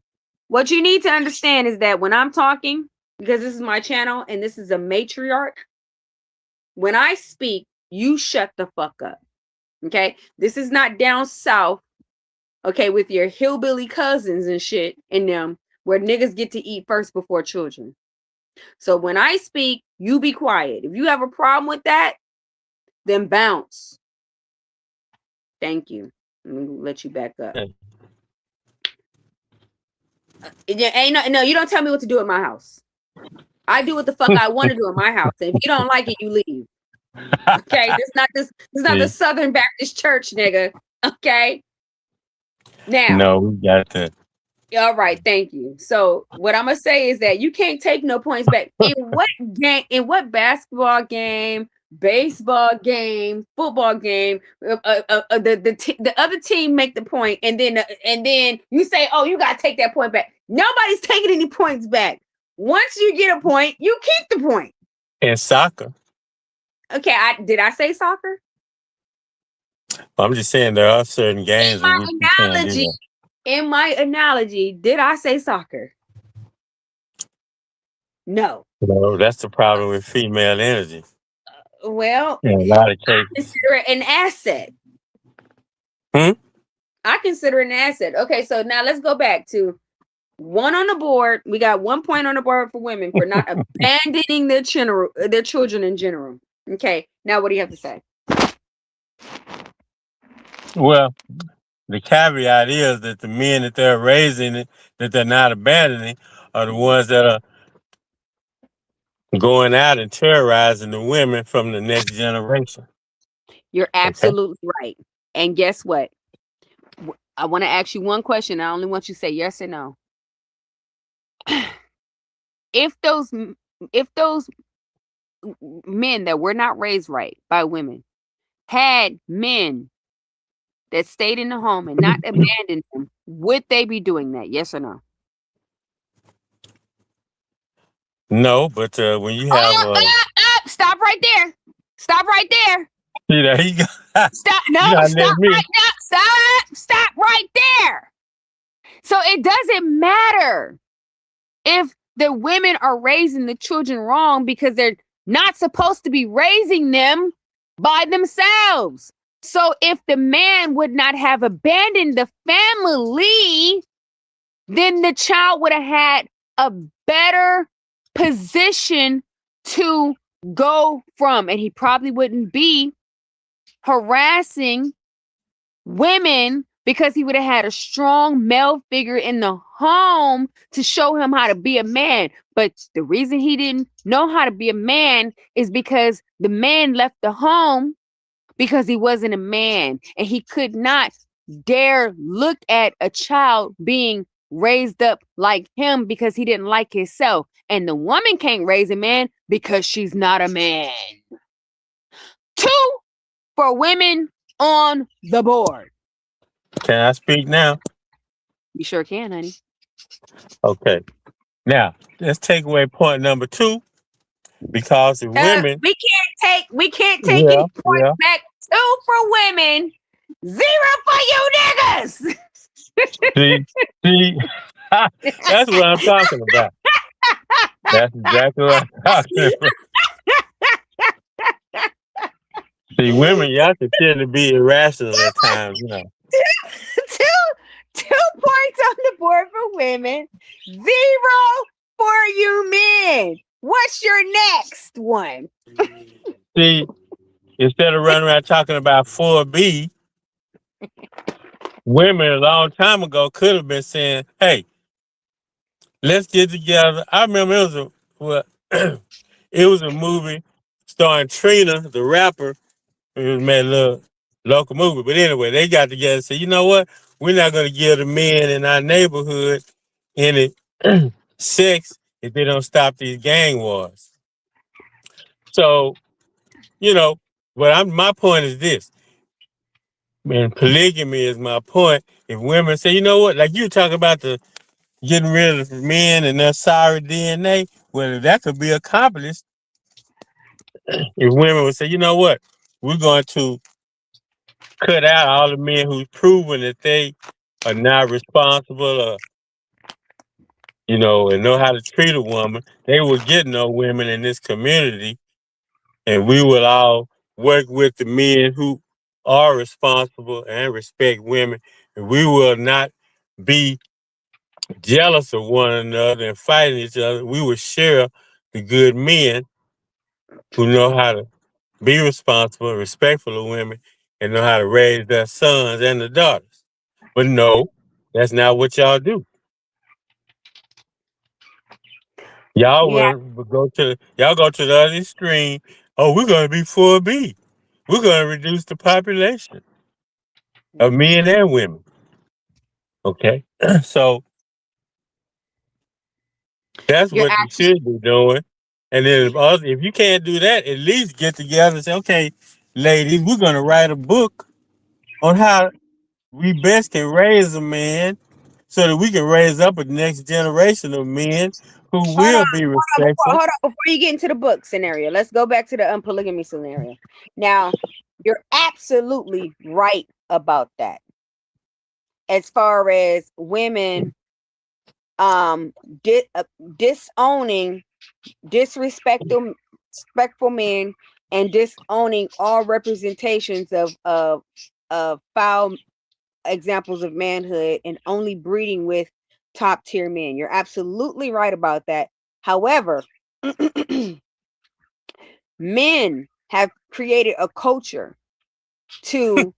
What you need to understand is that when I'm talking, because this is my channel and this is a matriarch, when I speak, you shut the fuck up. Okay? This is not down south, okay, with your hillbilly cousins and shit in them, where niggas get to eat first before children. So when I speak, you be quiet. If you have a problem with that, then bounce. Thank you. Let me let you back up. Ain't no, you don't tell me what to do at my house. I do what the fuck I want to do in my house. And if you don't like it, you leave. Okay. This is not the See, Southern Baptist Church, nigga. Okay. Now, no, we got that. all right, thank you. So what I'm gonna say is that you can't take no points back. In what basketball game, baseball game, football game, the other team make the point, and then you say, oh, you gotta take that point back. Nobody's taking any points back. Once you get a point, you keep the point. And soccer. Okay, did I say soccer? I'm just saying there are certain games in which you can't do Analogy. that. In my analogy, did I say soccer? No. No, that's the problem with female energy. Well, In a lot of cases. consider it an asset. Hmm? I consider it an asset. Okay, so now let's go back to 1 on the board. We got 1 point on the board for women for not abandoning their children in general. Okay, now what do you have to say? Well, the caveat is that the men that they're raising, that they're not abandoning, are the ones that are going out and terrorizing the women from the next generation. You're Okay. absolutely right. And guess what? I want to ask you one question. I only want you to say yes or no. If those men that were not raised right by women had men that stayed in the home and not abandoned them, would they be doing that? Yes or no? No, but when you have Stop right there. Stop right there. see that he got Stop. No, you gotta stop let me. right now. Stop right there. So it doesn't matter if the women are raising the children wrong because they're not supposed to be raising them by themselves. So if the man would not have abandoned the family, then the child would have had a better position to go from, and he probably wouldn't be harassing women because he would have had a strong male figure in the home to show him how to be a man. But the reason he didn't know how to be a man is because the man left the home because he wasn't a man, and he could not dare look at a child being raised up like him because he didn't like himself. And the woman can't raise a man because she's not a man. 2 for women on the board. Can I speak now? You sure can, honey. Okay. Now let's take away point number 2 because the women. We can't take Yeah, any points yeah. back. 2 for women, 0 for you niggas. See, see, that's what I'm talking about. That's exactly what I'm talking about. See, women, y'all can tend to be irrational at times, you know. two, 2 points on the board for women, 0 for you men. What's your next one? See, instead of running around talking about 4B, women a long time ago could have been saying, "Hey, let's get together." I remember it was a movie starring Trina, the rapper. It was made a little local movie, but anyway, they got together and said, "You know what? We're not going to give the men in our neighborhood any sex if they don't stop these gang wars." So, you know, my point is this, and polygamy is my point. If women say, you know what, like you talk about the getting rid of men and their sorry DNA, well, that could be accomplished if women would say, you know what, we're going to cut out all the men who's proven that they are not responsible or, and know how to treat a woman. They will get no women in this community, and we will all work with the men who are responsible and respect women, and we will not be jealous of one another and fighting each other. We will share the good men who know how to be responsible and respectful of women and know how to raise their sons and their daughters. But no, that's not what y'all do. Y'all Yeah. will go to the other extreme. Oh, we're gonna be 4B. We're gonna reduce the population of men and women. Okay. So that's You're what you should be doing. And then if you can't do that, at least get together and say, okay, ladies, we're gonna write a book on how we best can raise a man so that we can raise up a next generation of men who Hold on, will be respectful. before you get into the book scenario, let's go back to the unpolygamy scenario. Now, you're absolutely right about that. As far as women disowning disrespectful men and disowning all representations of foul examples of manhood and only breeding with top tier men. You're absolutely right about that. However, men have created a culture to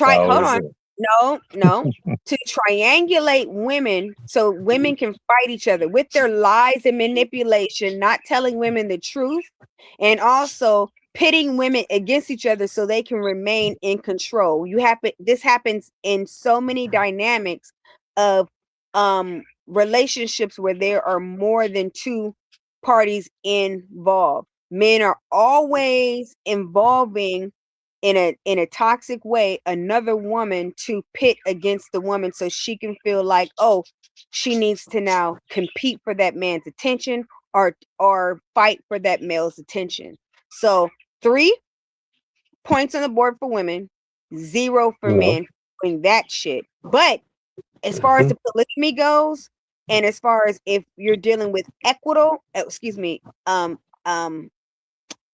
hold Always. on, no, to triangulate women so women can fight each other with their lies and manipulation, not telling women the truth, and also pitting women against each other so they can remain in control. This happens in so many dynamics of relationships where there are more than 2 parties involved. Men are always involving in a toxic way another woman to pit against the woman so she can feel like, oh, she needs to now compete for that man's attention or fight for that male's attention. So 3 points on the board for women, 0 for Yeah. men doing that shit. But as far as Mhm. the polygamy goes, and as far as if you're dealing with um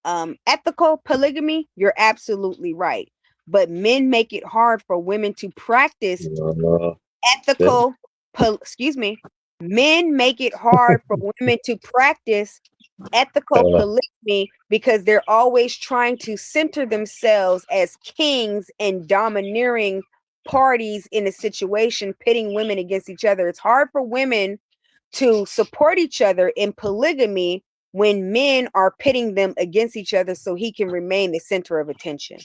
um ethical polygamy, you're absolutely right. But men make it hard for women to practice Uh, that- ethical excuse me, men make it hard for women to practice ethical uh, polygamy because they're always trying to center themselves as kings and domineering parties in a situation, pitting women against each other. It's hard for women to support each other in polygamy when men are pitting them against each other so he can remain the center of attention.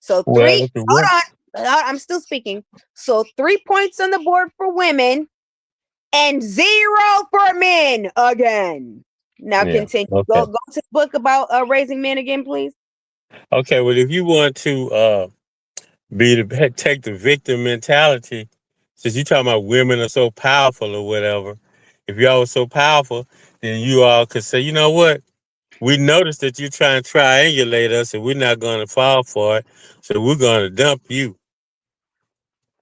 So well, three, if the women, hold on, I'm still speaking. So 3 points on the board for women and 0 for men again. Now yeah, continue. Go okay, to the book about raising men again, please. okay. Well, if you want to take the victim mentality, since you talking about women are so powerful or whatever, if y'all were so powerful, then you all could say, you know what? We noticed that you trying to triangulate us, and we're not going to fall for it, so we're going to dump you.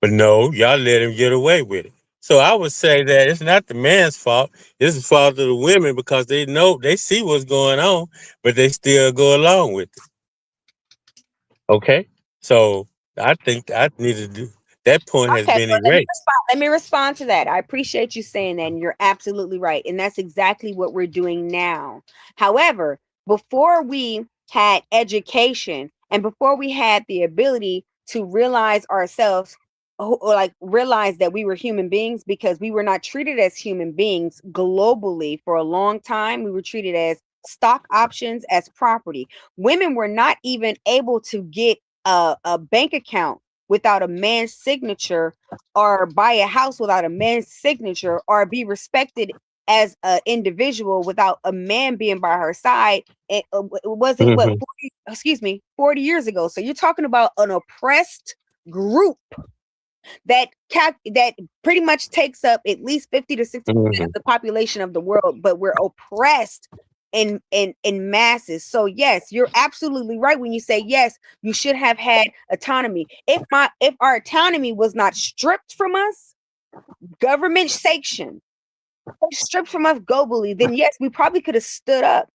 But no, y'all let him get away with it. So I would say that it's not the man's fault. It's the fault of the women because they know they see what's going on, but they still go along with it. Okay, so I think I need to do that. Point has Okay, been well, let me erased. respond. Let me respond to that. I appreciate you saying that, and you're absolutely right. And that's exactly what we're doing now. However, before we had education and before we had the ability to realize ourselves, or like realize that we were human beings, because we were not treated as human beings globally for a long time. We were treated as stock options, as property. Women were not even able to get a bank account without a man's signature, or buy a house without a man's signature, or be respected as an individual without a man being by her side. It wasn't what Hmm. 40, excuse me, 40 years ago. So you're talking about an oppressed group that pretty much takes up at least 50 to 60% of Hmm. the population of the world, but we're oppressed in masses. So yes, you're absolutely right when you say yes, you should have had autonomy. If our autonomy was not stripped from us, government sanction, stripped from us globally, then yes, we probably could have stood up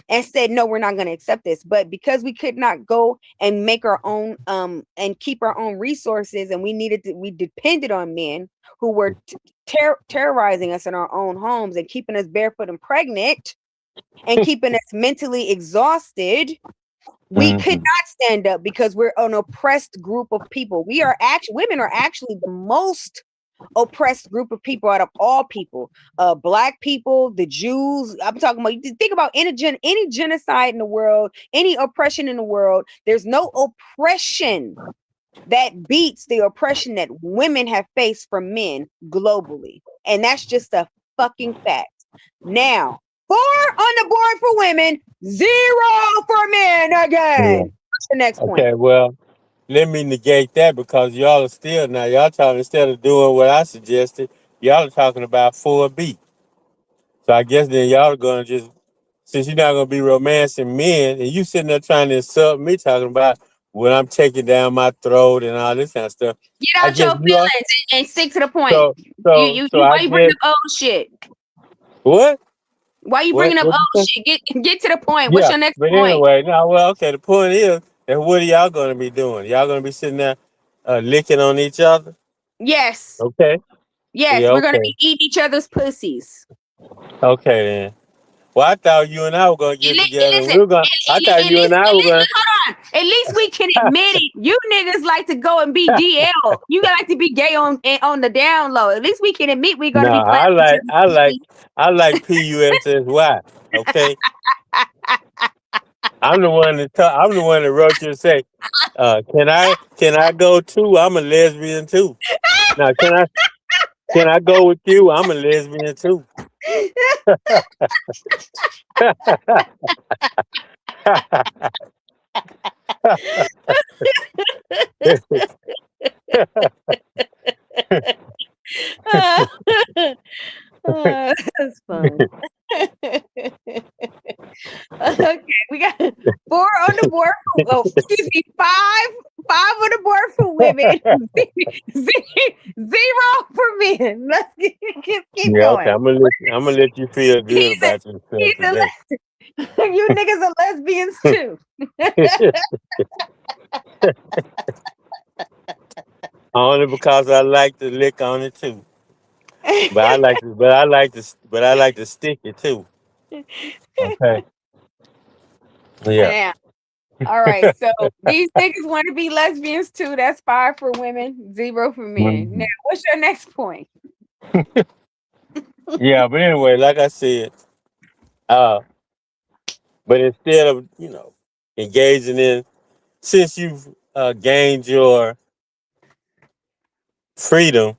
and said, no, we're not going to accept this. But because we could not go and make our own and keep our own resources, and we depended on men who were terrorizing us in our own homes and keeping us barefoot and pregnant and keeping us mentally exhausted, we could Hmm. not stand up because we're an oppressed group of people. Women are actually the most oppressed group of people out of all people. Black people, the Jews. I'm talking about. You think about any genocide in the world, any oppression in the world. There's no oppression that beats the oppression that women have faced from men globally, and that's just a fucking fact. Now, 4 on the board for women, 0 for men Yeah. again. What's the next point? Okay. Well, let me negate that because y'all are still now. Y'all talking instead of doing what I suggested, y'all are talking about 4B. So I guess then y'all are gonna just since you're not gonna be romancing men and you sitting there trying to insult me talking about what I'm taking down my throat and all this kind of stuff. Get I out your guess you are feelings and stick to the point. so so Why I you bringing guess up old shit? what? Why you What bringing up what you old say? shit? Get to the point. What's Yeah. your next But point? anyway, now well okay, the point is that what are y'all gonna be doing? Y'all gonna be sitting there licking on each other? Yes, Okay. yes, Yeah, we're gonna okay. be eating each other's pussies. Okay then. Well I thought you and I were gonna get And together and listen, we were gonna I thought at you and least, I were gonna hold on. At least we can admit it. You niggas like to go and be DL. You like to be gay on the down low. At least we can admit we're gonna No, be playing I each like other's I like pussies. I like PUSSY. Okay, I'm the one that I'm the one that wrote you and say, can I go too? I'm a lesbian too. Now can I go with you? I'm a lesbian too. That's funny. Okay, we got 4 on the board for, oh, excuse me, 5 on the board for women, 0 for men. Let's keep Yeah, okay. going. I'm gonna let you feel good He's a about yourself he's a today. you niggas are lesbians too. Only because I like to lick on it too. But I like to stick it too. Okay. Yeah. Yeah. All right. So these niggas want to be lesbians too. That's 5 for women, 0 for men. Now, Mhm. what's your next point? Yeah, but anyway, like I said, uh, but instead of engaging in, since you've gained your freedom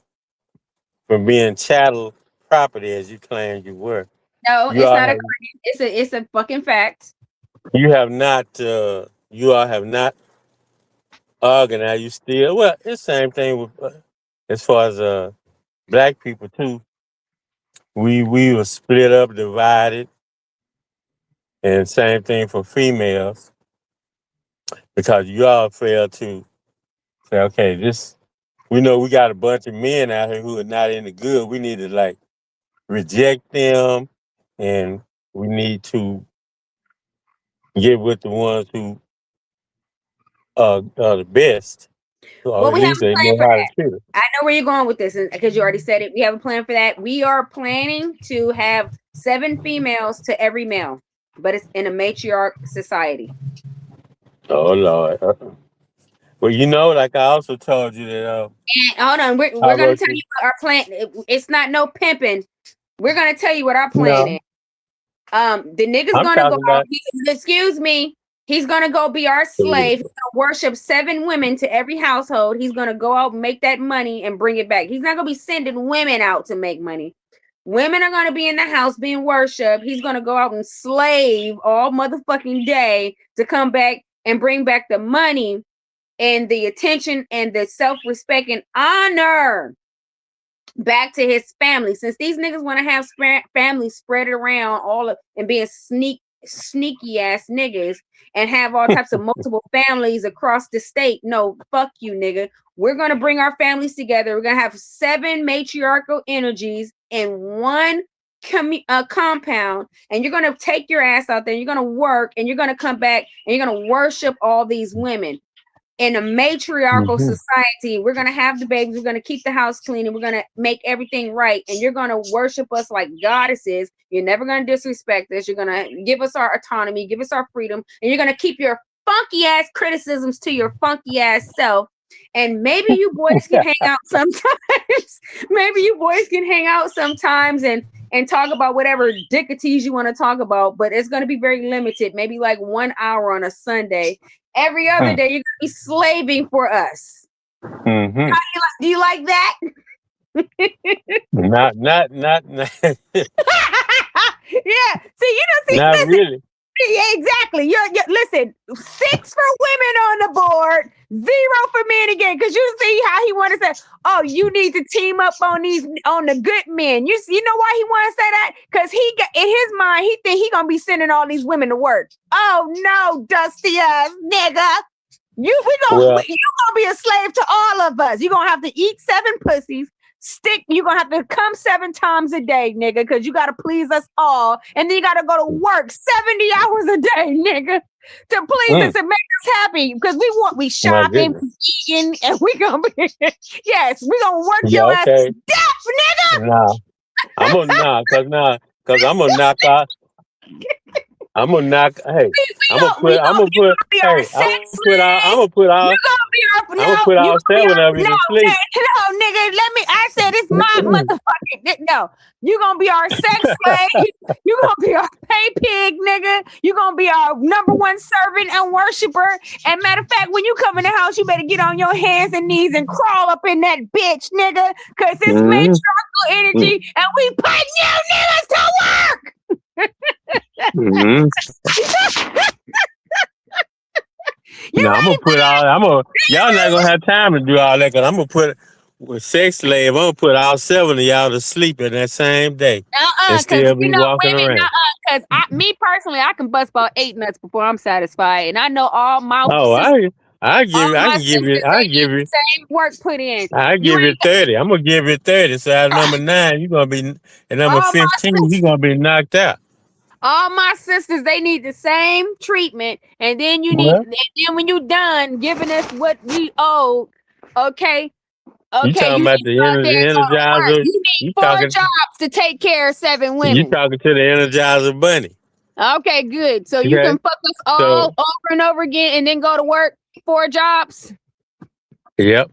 from being chattel property as you claimed you were, No, you it's all not a have claim. It's a fucking fact. you all have not organized. You still, well, it's the same thing with as far as black people too. We were split up, divided, and same thing for females because you all failed to say, okay, this we know we got a bunch of men out here who are not in the good. We need to like reject them, and we need to get with the ones who are the best, or Well, at we have least a they plan know for how to that. treat it. I know where you're going with this because you already said it. We have a plan for that. We are planning to have 7 females to every male, but it's in a matriarch society. Oh Lord. Well, like I also told you that And hold on, I we're gonna wrote tell you. you what our plan. It's not no pimping. We're gonna tell you what our plan No, is. The nigga's I'm gonna go talking out. about. Excuse me. He's gonna go be our slave. He's gonna worship 7 women to every household. He's gonna go out and make that money and bring it back. He's not gonna be sending women out to make money. Women are gonna be in the house being worshipped. He's gonna go out and slave all motherfucking day to come back and bring back the money and the attention and the self-respect and honor back to his family. Since these niggas want to have families spread around all of and being sneaky ass niggas and have all types of multiple families across the state. No, fuck you, nigga. We're gonna bring our families together. We're gonna have 7 matriarchal energies in one compound, and you're gonna take your ass out there. You're gonna work, and you're gonna come back, and you're gonna worship all these women in a matriarchal Mhm. society. We're gonna have the babies, we're gonna keep the house clean, and we're gonna make everything right, and you're gonna worship us like goddesses. You're never gonna disrespect us. You're gonna give us our autonomy, give us our freedom, and you're gonna keep your funky ass criticisms to your funky ass self. And maybe you boys can hang out sometimes. Maybe you boys can hang out sometimes and talk about whatever dickities you want to talk about, but it's going to be very limited, maybe like 1 hour on a Sunday. Every other day, you're gonna be slaving for us. Mm-hmm. Do you like that? Not. Yeah. See, Not listen. really. Yeah, exactly. Listen. 6 for women on the board, 0 for men again. Because you see how he want to say, "Oh, you need to team up on the good men." You know why he want to say that? Because he got in his mind, he think he gonna be sending all these women to work. Oh no, dusty ass nigga. You Well, gonna be a slave to all of us. You're gonna have to eat 7 pussies. You're gonna have to come 7 times a day, nigga, because you gotta please us all. And then you gotta go to work 70 hours a day, nigga, to please us and make us happy. Because we my shopping, goodness. we eating, and we gonna be yes, we gonna work Yeah. your ass to Okay. death, nigga. Nah. Cause I'm gonna knock out. I'm gonna knock. Hey, I'm gonna You put. gonna be our Hey, I'm sex gonna put all. slave. You gonna be our I'm gonna no, put you all gonna be 7 our of you to sleep. no, nigga. I said it's my motherfucking no. You gonna be our sex slave. You gonna be our pay pig, nigga. You gonna be our number 1 servant and worshiper. And matter of fact, when you come in the house, you better get on your hands and knees and crawl up in that bitch, nigga, cause it's Mm-hmm. matriarchal energy, and we putting you niggas to work. Mm-hmm. No, I'm gonna put all. Y'all not gonna have time to do all that. Cause I'm gonna put with sex slave. I'm gonna put all 7 of y'all to sleep in that same day, and Because still be walking women, around. because me personally, I can bust about 8 nuts before I'm satisfied, and I know Oh, I all give you. I my can give you. sisters, I they give need you. the same work put in. I You give you ain't 30. I'm gonna give you 30. So at number 9, you gonna be. At number all 15, you gonna be knocked out. my sisters, they need the same treatment, and then Well, when you done giving us what we owe, okay, you okay, talking you about need to the go out there and go to work. energizer? You need You 4 talking? jobs to take care of 7 You women. talking to the energizer bunny? Okay, good. So you Okay. can fuck us all So over and over again, and then go to work 4 jobs. yep.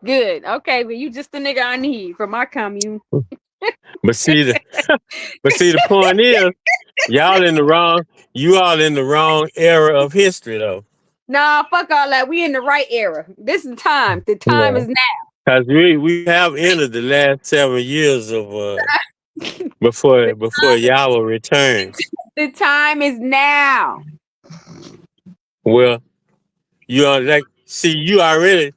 Good. Okay, but you just the nigga I need for my commune. But see the but see, the point is, y'all in the wrong. You all in the wrong era of history though. Nah, fuck all that. We in the right era. This is time. The time Yeah. is Because we have entered the last 7 years of now. before Yahweh returns. The time is now. Well, you are like see you already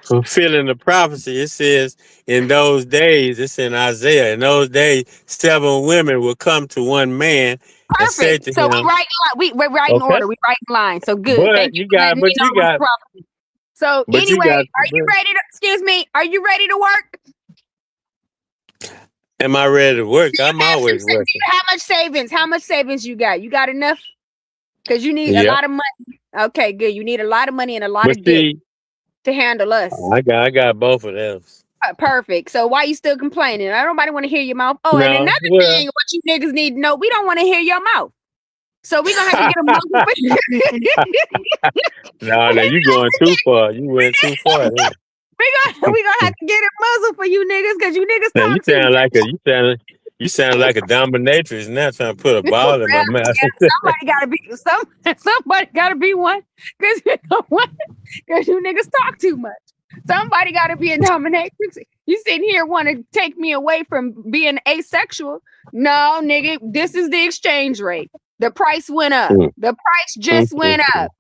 fulfilling the prophecy. It says in those days, it's in Isaiah. In those days, 7 women will come to one man and say Perfect. to So him, we're writing "Okay, order. We writing line. So good. but Thank you you for letting got, me but know you what's got, problem. So but you anyway, got. are you But ready to excuse me? Are you ready to work? am I ready to work? Do you I'm have always working. how much savings? How much savings you got? You got enough? Because you need a Yep. lot of money. Okay, good. You need a lot of money and a lot But of dick see, to handle us. I got both of those. Perfect. So why you still complaining? I don't nobody want to hear your mouth. Oh, and No, another well, thing, what you niggas need to know, we don't want to hear your mouth. So we're gonna have to get a muzzle for you. no, you going too far. You went too far. There. we gonna have to get a muzzle for you niggas because you niggas Now talk too you sound like a dominatrix now trying to put a much. ball in my mouth. Somebody gotta be somebody gotta be one because you niggas talk too much. Somebody gotta be a dominatrix. You sitting here want to take me away from being asexual. No, nigga, this is the exchange rate. The price went up. Mm, The price mm, just mm, went mm. up.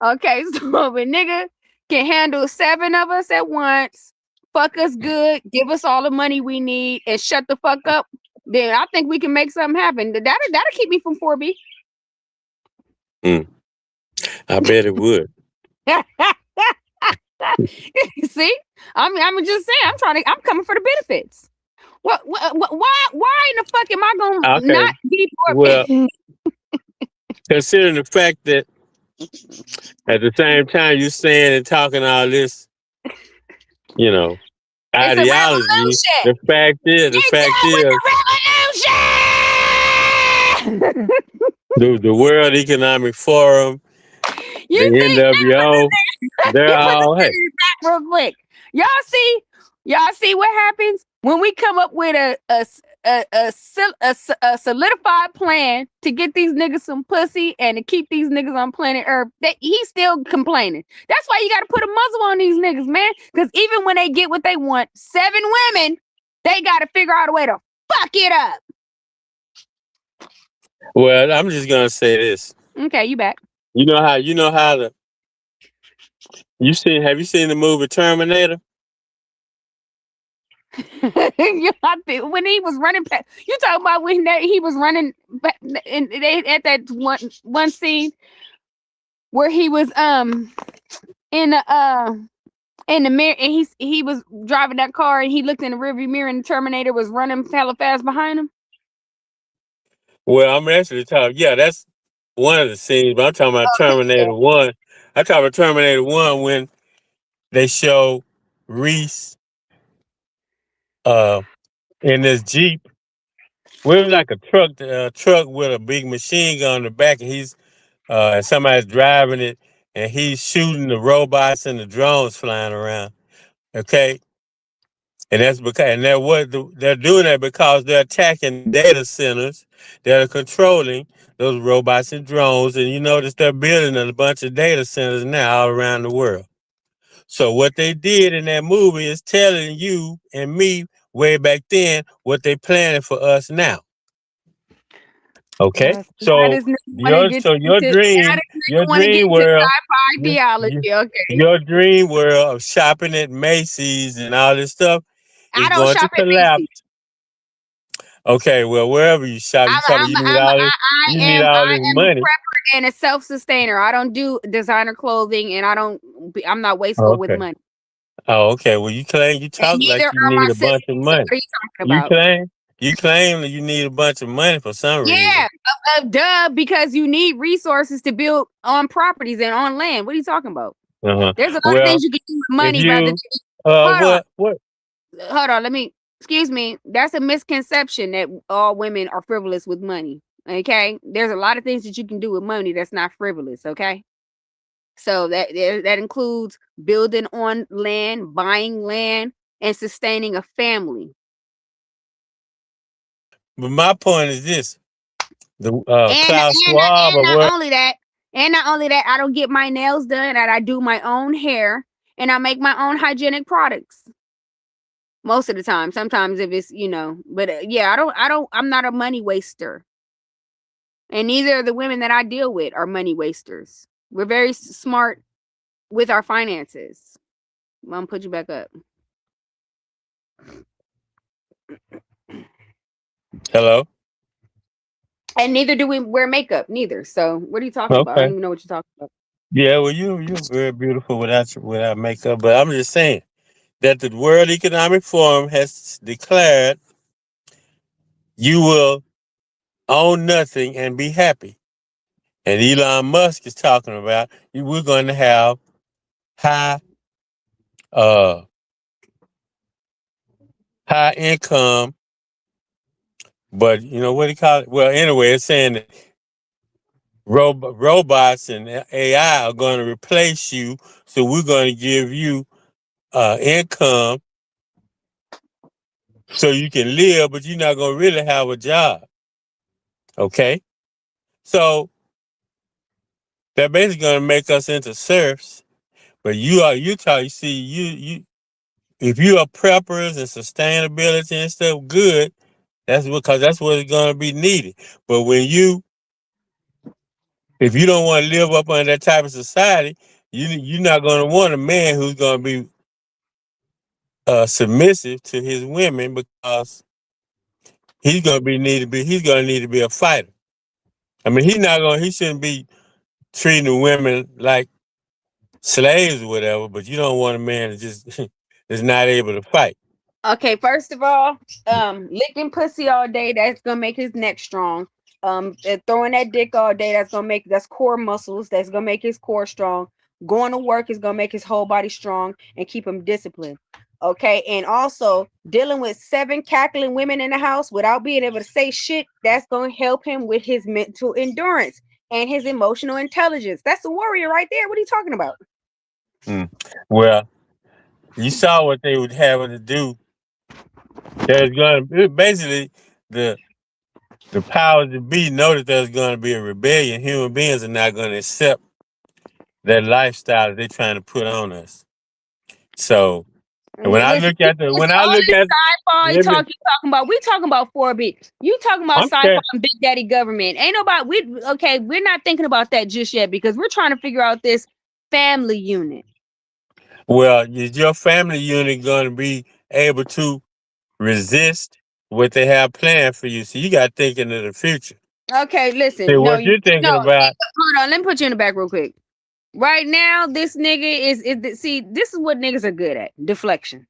Okay, so if a nigga can handle 7 of us at once, fuck us good, give us all the money we need, and shut the fuck up, then I think we can make something happen. That'll keep me from 4B. Mm. I bet it would. See, I'm just saying, I'm coming for the benefits. Why in the fuck am I gonna Okay. not be Well, poor? considering the fact that at the same time you saying and talking all this, you know, It's a ideology, revolution. the Get fact down with is, the revolution. the World Economic Forum, the You see, NWO, they're you put the all hey. scissors back real quick. Y'all see what happens when we come up with a solidified plan to get these niggas some pussy and to keep these niggas on planet Earth. That he's still complaining. That's why you got to put a muzzle on these niggas, man. Because even when they get what they want, 7 women, they got to figure out a way to fuck it up. Well, I'm just gonna say this. Okay, you back. You know how the have you seen the movie Terminator? When he was running past, you talking about when he was running at that one scene where he was in the mirror and he was driving that car and he looked in the rearview mirror and the Terminator was running hella fast behind him. Well, I'm actually talking. Yeah, that's one of the scenes, but I'm talking about Yeah. Terminator One. I talk about Terminator One when they show Reese uh in this Jeep. Well, it was like a truck with a big machine gun on the back, and and somebody's driving it, and he's shooting the robots and the drones flying around. Okay, and that's because and they're doing that because they're attacking data centers that are controlling those robots and drones, and you notice they're building a bunch of data centers now all around the world. So what they did in that movie is telling you and me way back then what they planning for us now. Okay, Now so this nigga want to get into. Now this nigga your want to get dream into world, sci-fi your, your ideology. Okay, your dream world of shopping at Macy's and all this stuff I is don't going to shop at Macy's. collapse. Okay, well, wherever you shop, you talking you need all this I am a money. prepper and a self-sustainer. I don't do designer clothing, and I'm not wasteful with Okay. money. Oh, okay. Well, you And talk like neither you are need my a bunch of siblings. So money. what are you talking You about? claim you claim that you need a bunch of money for some reason. Yeah, duh, because you need resources to build on properties and on land. What are you talking about? Uh-huh. There's a lot of Well, things you can do with if money rather you than hold on, what hold on. Let me excuse me. That's a misconception that all women are frivolous with money. Okay, there's a lot of things that you can do with money that's not frivolous. Okay, so that includes building on land, buying land, and sustaining a family. but my point is this: the And Klaus and Schwab and or not what? only that, I don't get my nails done, and I do my own hair, and I make my own hygienic products. Most of the time, sometimes if it's but yeah, I'm not a money waster, and neither of the women that I deal with are money wasters. We're very smart with our finances. I'm gonna put you back up. Hello. And neither do we wear makeup, neither. So what are you talking about? I don't Okay. even know what you're talking about. Yeah. Well, you're very beautiful without makeup, but I'm just saying that the World Economic Forum has declared you will own nothing and be happy. And Elon Musk is talking about we're going to have high uh high income, but you know what do you call it? Well, anyway, it's saying that robots and AI are going to replace you, so we're going to give you income so you can live, but you're not going to really have a job. Okay, so they're basically going to make us into serfs. But you see you if you are preppers and sustainability and stuff, good. Because that's what it's going to be needed. But if you don't want to live up under that type of society, you're not going to want a man who's going to be submissive to his women because he's going to need to be a fighter. I mean, he shouldn't be treating the women like slaves or whatever. But you don't want a man that just is not able to fight. Okay, first of all, licking pussy all day, that's gonna make his neck strong. Throwing that dick all day, that's core muscles, that's gonna make his core strong. Going to work is gonna make his whole body strong and keep him disciplined. Okay, and also dealing with 7 cackling women in the house without being able to say shit, that's gonna help him with his mental endurance and his emotional intelligence. That's a warrior right there. What are you talking about? Mm. Well, you saw what they would have to do. There's going to basically the the powers that be know that there's going to be a rebellion. Human beings are not going to accept that lifestyle that they're trying to put on us. So, and when I Listen, look at listen, all this sci-fi let me, talk you talking about, we talking about 4-bit. You talking about I'm sci-fi saying, and big daddy government. Ain't nobody we're not thinking about that just yet because we're trying to figure out this family unit. well, is your family unit going to be able to resist what they have planned for you? So you got to think into the future. Okay, See listen. No, what you're thinking about. hold on, let me put you in the back real quick. Right now, this nigga is see, this is what niggas are good at. Deflection.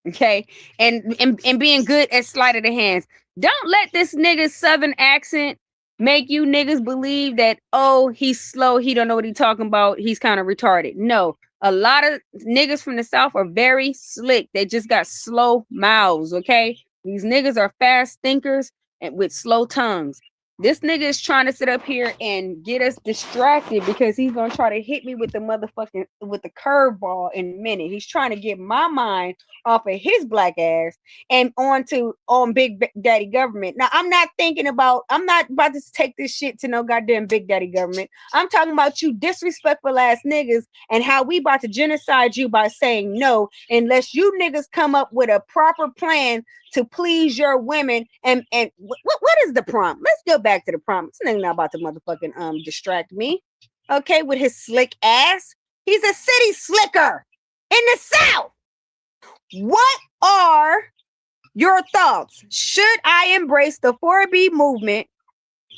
Okay, and being good at sleight of the hands. Don't let this nigga's southern accent make you niggas believe that, oh, he's slow, he don't know what he's talking about, he's kind of retarded. No, a lot of niggas from the south are very slick. They just got slow mouths. Okay, these niggas are fast thinkers and with slow tongues. This nigga is trying to sit up here and get us distracted because he's gonna try to hit me with the curveball in a minute. He's trying to get my mind off of his black ass and on Big Daddy government. Now I'm not about to take this shit to no goddamn Big Daddy government. I'm talking about you disrespectful ass niggas and how we about to genocide you by saying no unless you niggas come up with a proper plan to please your women. And what what is the prompt? Let's go back to the prompt. This nigga not about to motherfucking distract me. Okay, with his slick ass. He's a city slicker in the South. What are your thoughts? Should I embrace the 4B movement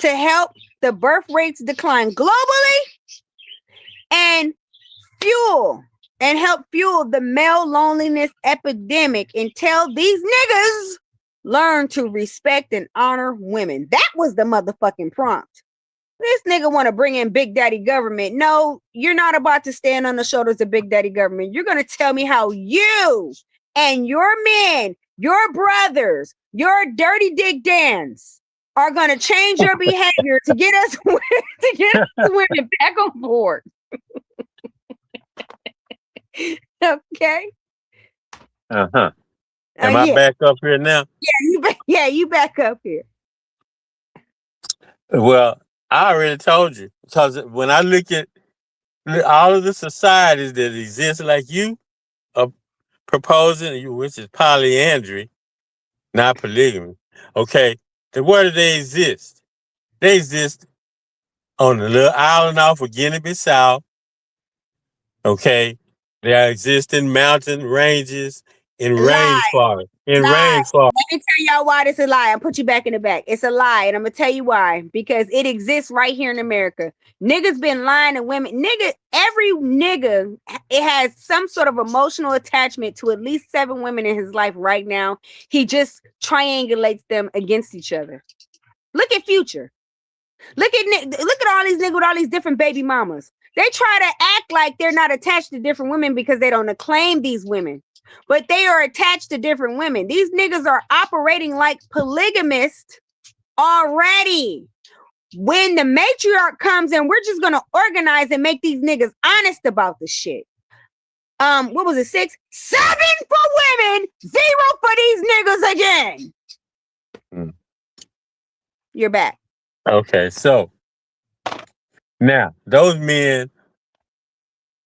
to help the birth rates decline globally and help fuel the male loneliness epidemic until these niggas learn to respect and honor women? That was the motherfucking prompt. This nigga want to bring in Big Daddy government. No, you're not about to stand on the shoulders of Big Daddy government. You're going to tell me how you and your men, your brothers, your dirty dick Dans are going to change your behavior to get us women back on board. Okay. Uh-huh. Am I back up here now? Yeah, you back up here. Well, I already told you, because when I look at all of the societies that exist like you are proposing, which is polyandry, not polygamy, okay, then where do they exist? They exist on the little island off of Guinea-Bissau, okay? They exist in mountain ranges, in rainforest, rainforest. Let me tell y'all why this is a lie. I'll put you back in the back. It's a lie, and I'm gonna tell you why. Because it exists right here in America. Niggas been lying to women. Every nigga, it has some sort of emotional attachment to at least 7 women in his life right now. He just triangulates them against each other. Look at Future. Look at all these niggas with all these different baby mamas. They try to act like they're not attached to different women because they don't acclaim these women. But they are attached to different women. These niggas are operating like polygamists already. When the matriarch comes in, we're just gonna organize and make these niggas honest about the shit. What was it? 6, 7 for women, 0 for these niggas again. You're back. Okay, so now those men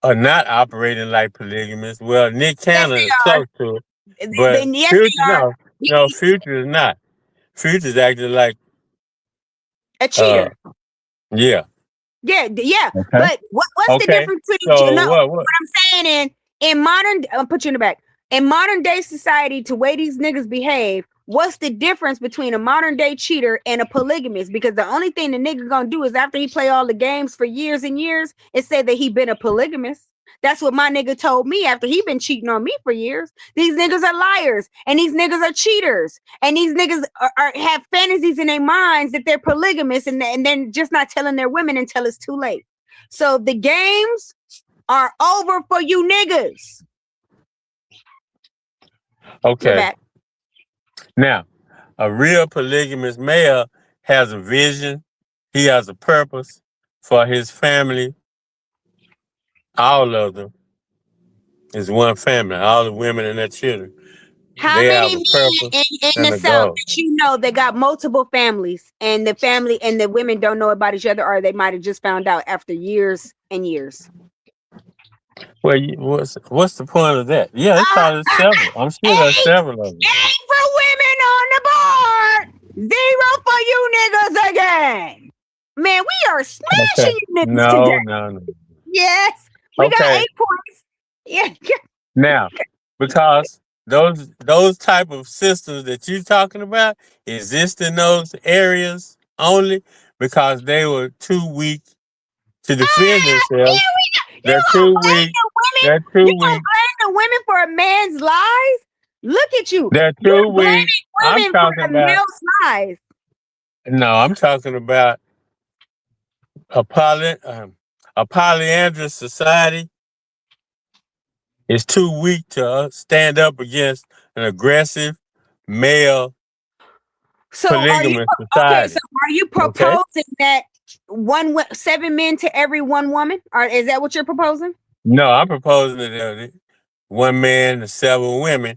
are not operating like polygamists. Well, Nick Cannon is close to it, but Future is not. Future's acting like a cheater. Yeah. Okay. But what's the difference between what I'm saying in modern? I'll put you in the back. In modern day society, to way these niggas behave, what's the difference between a modern day cheater and a polygamist? Because the only thing the nigga gonna do is after he play all the games for years and years, is say that he been a polygamist. That's what my nigga told me after he been cheating on me for years. These niggas are liars, and these niggas are cheaters, and these niggas have fantasies in their minds that they're polygamists, and then just not telling their women until it's too late. So the games are over for you niggas. Okay. Now, a real polygamous male has a vision. He has a purpose for his family. All of them is one family. All the women and their children. How many men in the South that you know that got multiple families, and the family and the women don't know about each other, or they might have just found out after years and years? Well, what's the point of that? Yeah, it's probably several. I'm sure there's several of them. 8 for women on the board, 0 for you niggas again. Man, we are smashing you niggas today. No. Yes, we got 8 points. Yeah. Now, because those type of systems that you're talking about exist in those areas only because they were too weak to defend themselves. They're too weak. They're too weak. Blame the women for a man's lies? Look at you. They're too weak. I'm talking about male's lies. No, I'm talking about a polyandrous society is too weak to stand up against an aggressive male polygamous society. Okay, so are you proposing that 7 men to every 1 woman? Or is that what you're proposing? No, I'm proposing that 1 man to 7 women,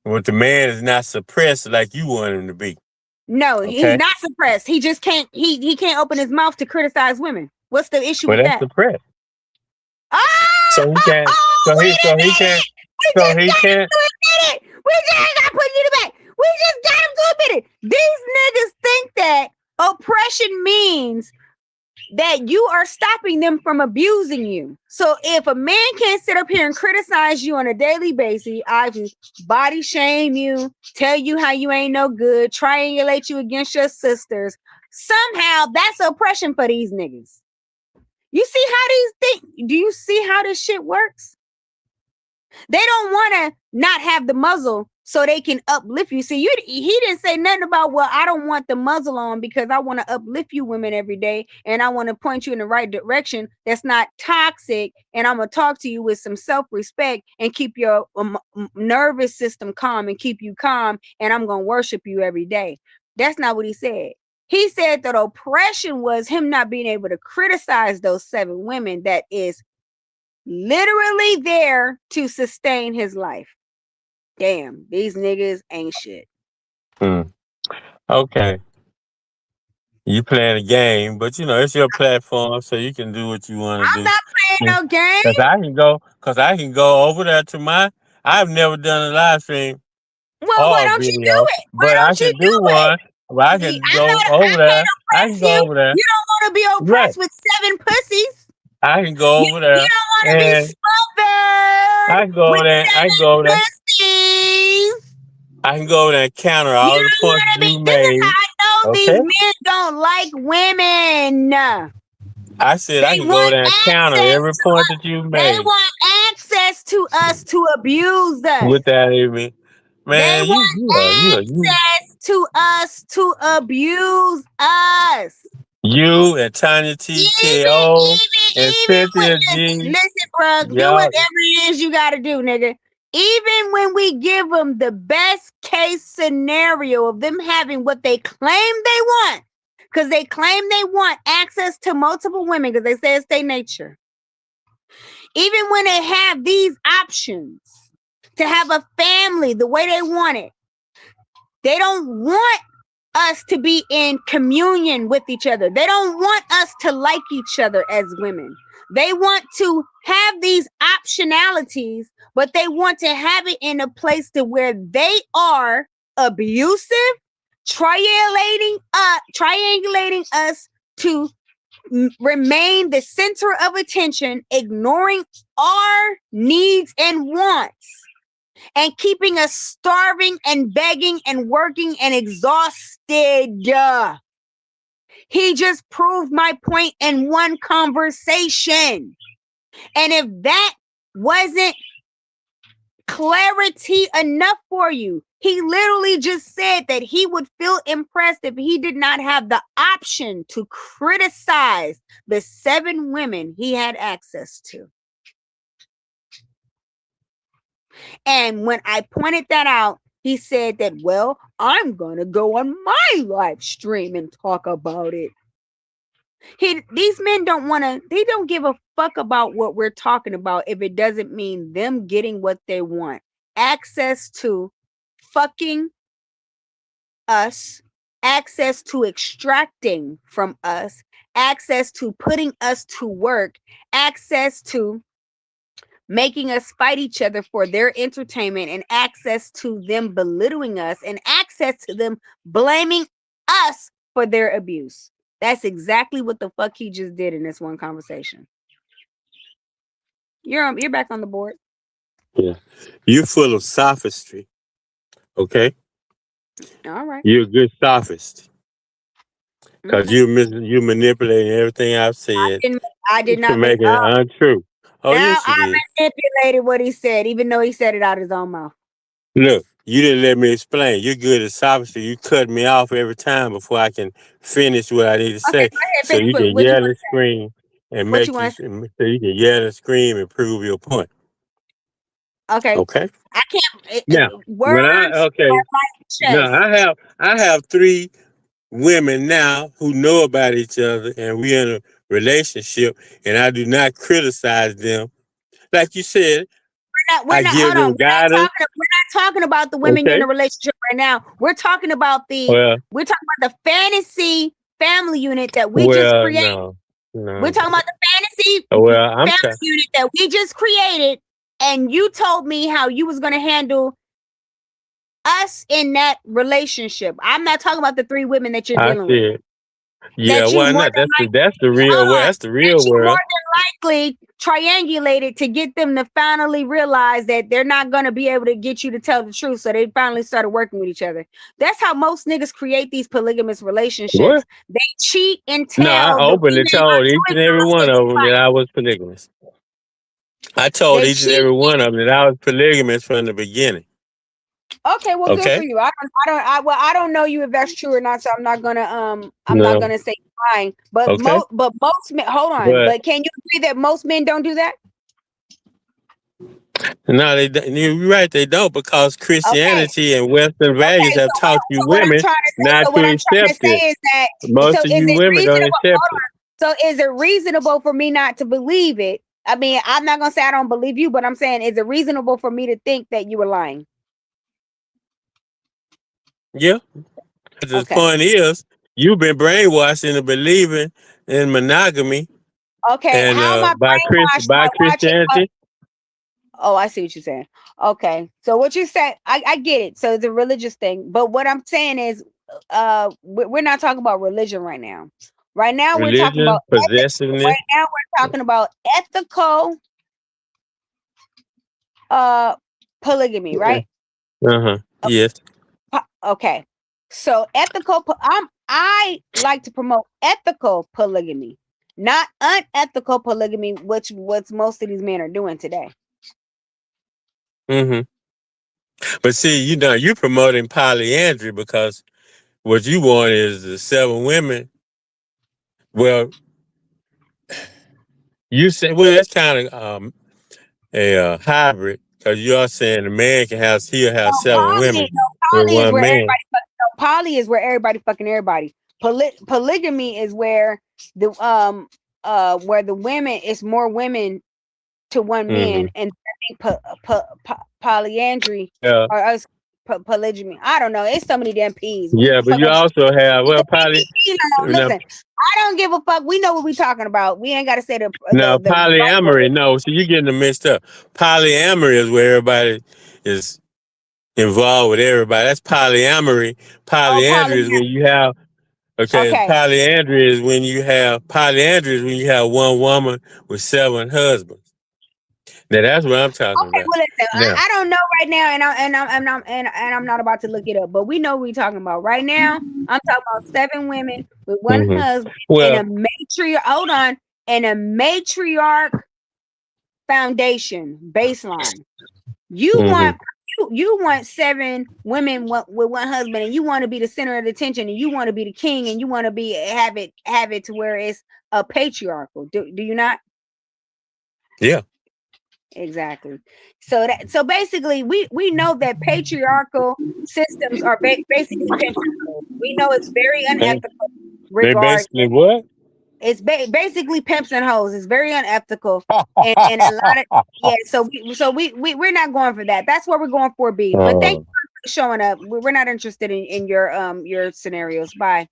but the man is not suppressed like you want him to be. No, he's not suppressed. He just can't. He can't open his mouth to criticize women. What's the issue with that? That's suppressed. So he can't. So he can't. We just got put you in the back. We just got him to admit it. These niggas think means that you are stopping them from abusing you. So if a man can't sit up here and criticize you on a daily basis, I just body shame you, tell you how you ain't no good, triangulate you against your sisters, somehow that's oppression for these niggas. You see how these things, do you see how this shit works? They don't want to not have the muzzle so they can uplift you. See, he didn't say nothing about, well, I don't want the muzzle on because I want to uplift you women every day and I want to point you in the right direction that's not toxic, and I'm going to talk to you with some self-respect and keep your nervous system calm and keep you calm, and I'm going to worship you every day. That's not what he said. He said that oppression was him not being able to criticize those 7 women that is literally there to sustain his life. Damn, these niggas ain't shit. Okay. You playing a game, but you know it's your platform, so you can do what you want to do. I'm not playing no game. Cause I can go over there to my. I've never done a live stream Well, why don't you do it? but I can do one. Well, I can go over there. I can go over there. You don't want to be oppressed with 7 pussies. I can go over there. You don't want to be smothered. I can go over there. I can go over there. I can go over there and counter all the points you made. This is how I know these men don't like women. I said I can go over there and counter every point that you made. They want access to us to abuse us. What that mean? Man, they want access to us to abuse us. You and Tanya TKO and Cynthia G. Listen, bro, do whatever it is you got to do, nigga. Even when we give them the best case scenario of them having what they claim they want, because they claim they want access to multiple women, because they say it's their nature. Even when they have these options to have a family the way they want it, they don't want us to be in communion with each other. They don't want us to like each other as women. They want to have these optionalities, but they want to have it in a place to where they are abusive, triangulating us to remain the center of attention, ignoring our needs and wants, and keeping us starving and begging and working and exhausted. He just proved my point in one conversation. And if that wasn't clarity enough for you, he literally just said that he would feel impressed if he did not have the option to criticize the 7 women he had access to. And when I pointed that out, he said that, well, I'm going to go on my live stream and talk about it. These men they don't give a fuck about what we're talking about if it doesn't mean them getting what they want. Access to fucking us, access to extracting from us, access to putting us to work, access to making us fight each other for their entertainment, and access to them belittling us, and access to them blaming us for their abuse. That's exactly what the fuck he just did in this one conversation. You're back on the board. Yeah. You're full of sophistry. Okay? All right. You're a good sophist. Because you're manipulating everything I've said. I did not to make it untrue. Oh, now yes, you I did. manipulated what he said, even though he said it out of his own mouth. Look, you didn't let me explain. You're good at sophistry. You cut me off every time before I can finish what I need to say. So you can yell and scream and so you can yell and scream and prove your point. Okay. Okay. I can't. Now, I have 3 women now who know about each other, and we're in a relationship, and I do not criticize them. Like you said, we're not talking about the women in a relationship right now. We're talking about the fantasy family unit that we just created. No. We're talking about the fantasy family unit that we just created, and you told me how you was going to handle us in that relationship. I'm not talking about the 3 women that you're dealing with. Yeah, that you why more not? than That's the real world. That's the that real you more world. than likely triangulated to get them to finally realize that they're not going to be able to get you to tell the truth. So they finally started working with each other. That's how most niggas create these polygamous relationships. What? They cheat and No, I tell the openly women told each until and it every comes one into of them that light. I was polygamous. I told They each and cheat. every one of them that I was polygamous from the beginning. Okay, well, good for Okay? you. I don't know you if that's true or not, so I'm not No. gonna say lying. But Okay? most men, hold on. But But can you agree that most men don't do that? no, they don't. You're right, they don't, because Okay. Christianity and Western values Okay, have taught you so what I'm women trying to say, not so what to I'm trying to accept it. say is that, so Most of is you it women don't reasonable? accept Hold it. on. So is it reasonable for me not to believe it? I mean, I'm not gonna say I don't believe you, but I'm saying, is it reasonable for me to think that you were lying? Yeah. The Okay. point is, you've been brainwashed into believing in monogamy Okay. and How am I brainwashed by by watching? Christianity. Oh, I see what you're saying. Okay. So what you said, I get it. So it's a religious thing. But what I'm saying is, we're not talking about religion right now. Right now we're talking about Religion, possessiveness. right now we're talking about ethical uh polygamy, right? Uh-huh. Yes. Okay. So I like to promote ethical polygamy, not unethical polygamy, which what most of these men are doing today. Hmm. But see, you're promoting polyandry because what you want is the 7 women. Well, you say, well, that's kind of a hybrid, because you are saying the man he'll have No, 7 women with poly is one where man. everybody poly is where everybody fucking everybody. Polygamy is where the women, it's more women to one man, Hmm. and I think polyandry Yeah. or us polygamy. I don't know. It's so many damn peas. Yeah, but Fuck you what also have, you, well, no, now, listen. I don't give a fuck. We know what we talking about. We ain't got to say the right polyamory. word. No, so you're getting them mixed up. Polyamory is where everybody is involved with everybody. That's polyamory. Oh, Polyandry is when you have, okay, okay. polyandry is when you have one woman with 7 husbands. Now that's what I'm talking Okay, about. well, listen, Now, I don't know right now, and I'm not about to look it up, but we know what we're talking about right now. I'm talking about 7 women with one hmm husband and well, a matriarch. Hold on, and a matriarch foundation baseline. You hmm want you want 7 women with one husband, and you want to be the center of the attention, and you want to be the king, and you want to be have it to where it's a patriarchal. Do you not? yeah, Exactly. So basically, we know that patriarchal systems are basically pimps and hoes. We know it's very they, unethical. they Regard, basically what? it's basically pimps and hoes. It's very unethical, and a lot of, yeah. We're not going for that. That's what we're going for. B. But thank Oh, you for showing up. We're not interested in your scenarios. Bye.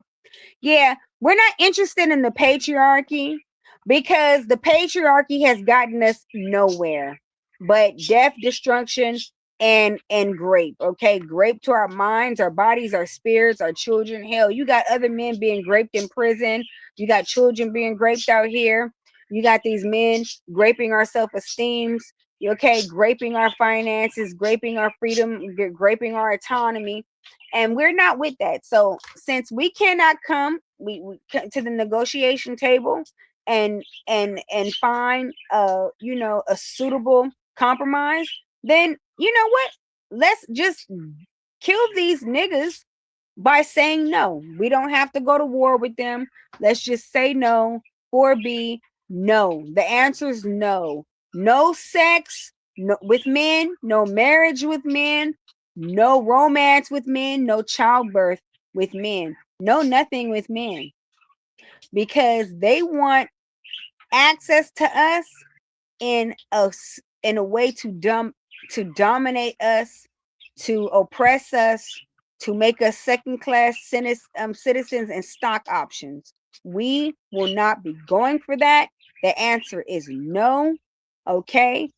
Yeah, we're not interested in the patriarchy because the patriarchy has gotten us nowhere but death, destruction, and grape. Okay, grape to our minds, our bodies, our spirits, our children. Hell, you got other men being raped in prison. You got children being raped out here. You got these men graping our self-esteems. Okay, graping our finances, graping our freedom, graping our autonomy, and we're not with that. So since we cannot come, we to the negotiation table and find a suitable compromise, then you know what? Let's just kill these niggas by saying no. We don't have to go to war with them. Let's just say no. 4B, no. The answer is no. No sex with men, no marriage with men, no romance with men, no childbirth with men, no nothing with men, because they want access to us in a way to dominate us, to oppress us, to make us second class citizens and stock options. We will not be going for that. The answer is no. Okay.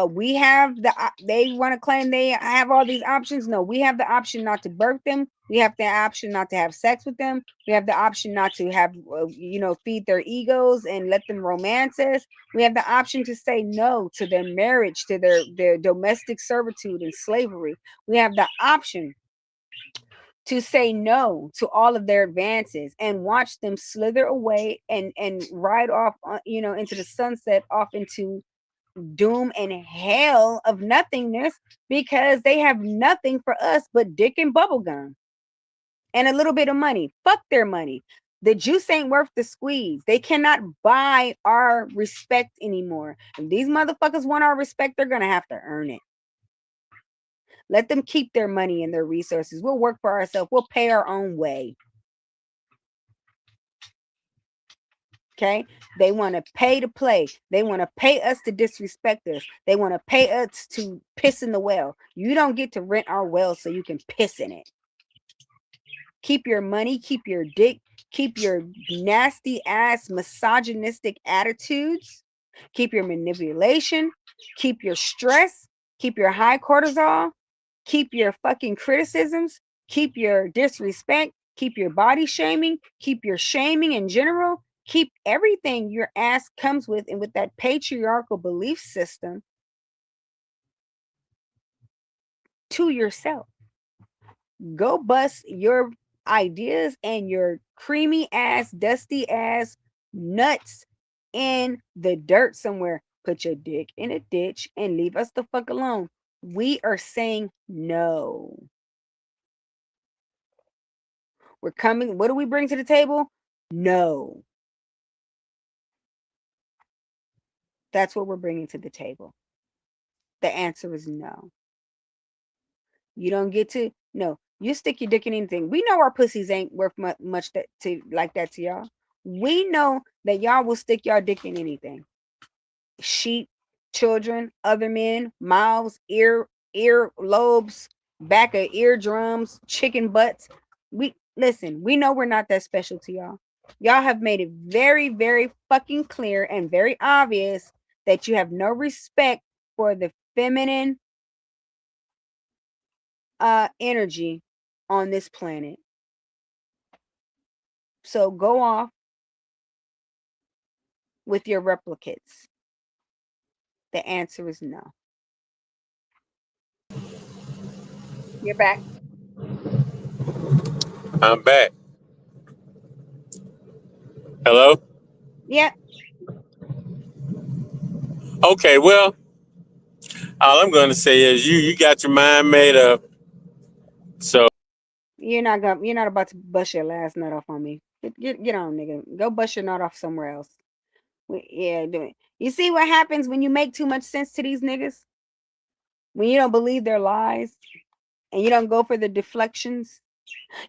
We have they want to claim they have all these options. No, we have the option not to birth them. We have the option not to have sex with them. We have the option not to have feed their egos and let them romance us. We have the option to say no to their marriage, to their domestic servitude and slavery. We have the option to say no to all of their advances and watch them slither away and ride off into the sunset, off into doom and hell of nothingness, because they have nothing for us but dick and bubblegum and a little bit of money. Fuck their money. The juice ain't worth the squeeze. They cannot buy our respect anymore. If these motherfuckers want our respect, they're gonna have to earn it. Let them keep their money and their resources. We'll work for ourselves. We'll pay our own way. Okay, they want to pay to play. They want to pay us to disrespect us. They want to pay us to piss in the well. You don't get to rent our well so you can piss in it. Keep your money, keep your dick, keep your nasty ass misogynistic attitudes, keep your manipulation, keep your stress, keep your high cortisol, keep your fucking criticisms, keep your disrespect, keep your body shaming, keep your shaming in general, keep everything your ass comes with, and with that patriarchal belief system, to yourself. Go bust your ideas and your creamy ass, dusty ass nuts in the dirt somewhere. Put your dick in a ditch and leave us the fuck alone. We are saying no. We're coming. What do we bring to the table? No. That's what we're bringing to the table. The answer is no. You don't get to. No. You stick your dick in anything. We know our pussies ain't worth much that to like that to y'all. We know that y'all will stick your dick in anything. Sheep, children, other men, mouths, ear lobes, back of eardrums, chicken butts. We listen, we know we're not that special to y'all. Y'all have made it very, very fucking clear and very obvious that you have no respect for the feminine energy on this planet. So go off with your replicates. The answer is no. You're back. I'm back. Hello? Yep. Okay, well, all I'm going to say is you got your mind made up. So You're not about to bust your last nut off on me. Get on, nigga. Go bust your nut off somewhere else. Yeah, do it. You see what happens when you make too much sense to these niggas? When you don't believe their lies and you don't go for the deflections?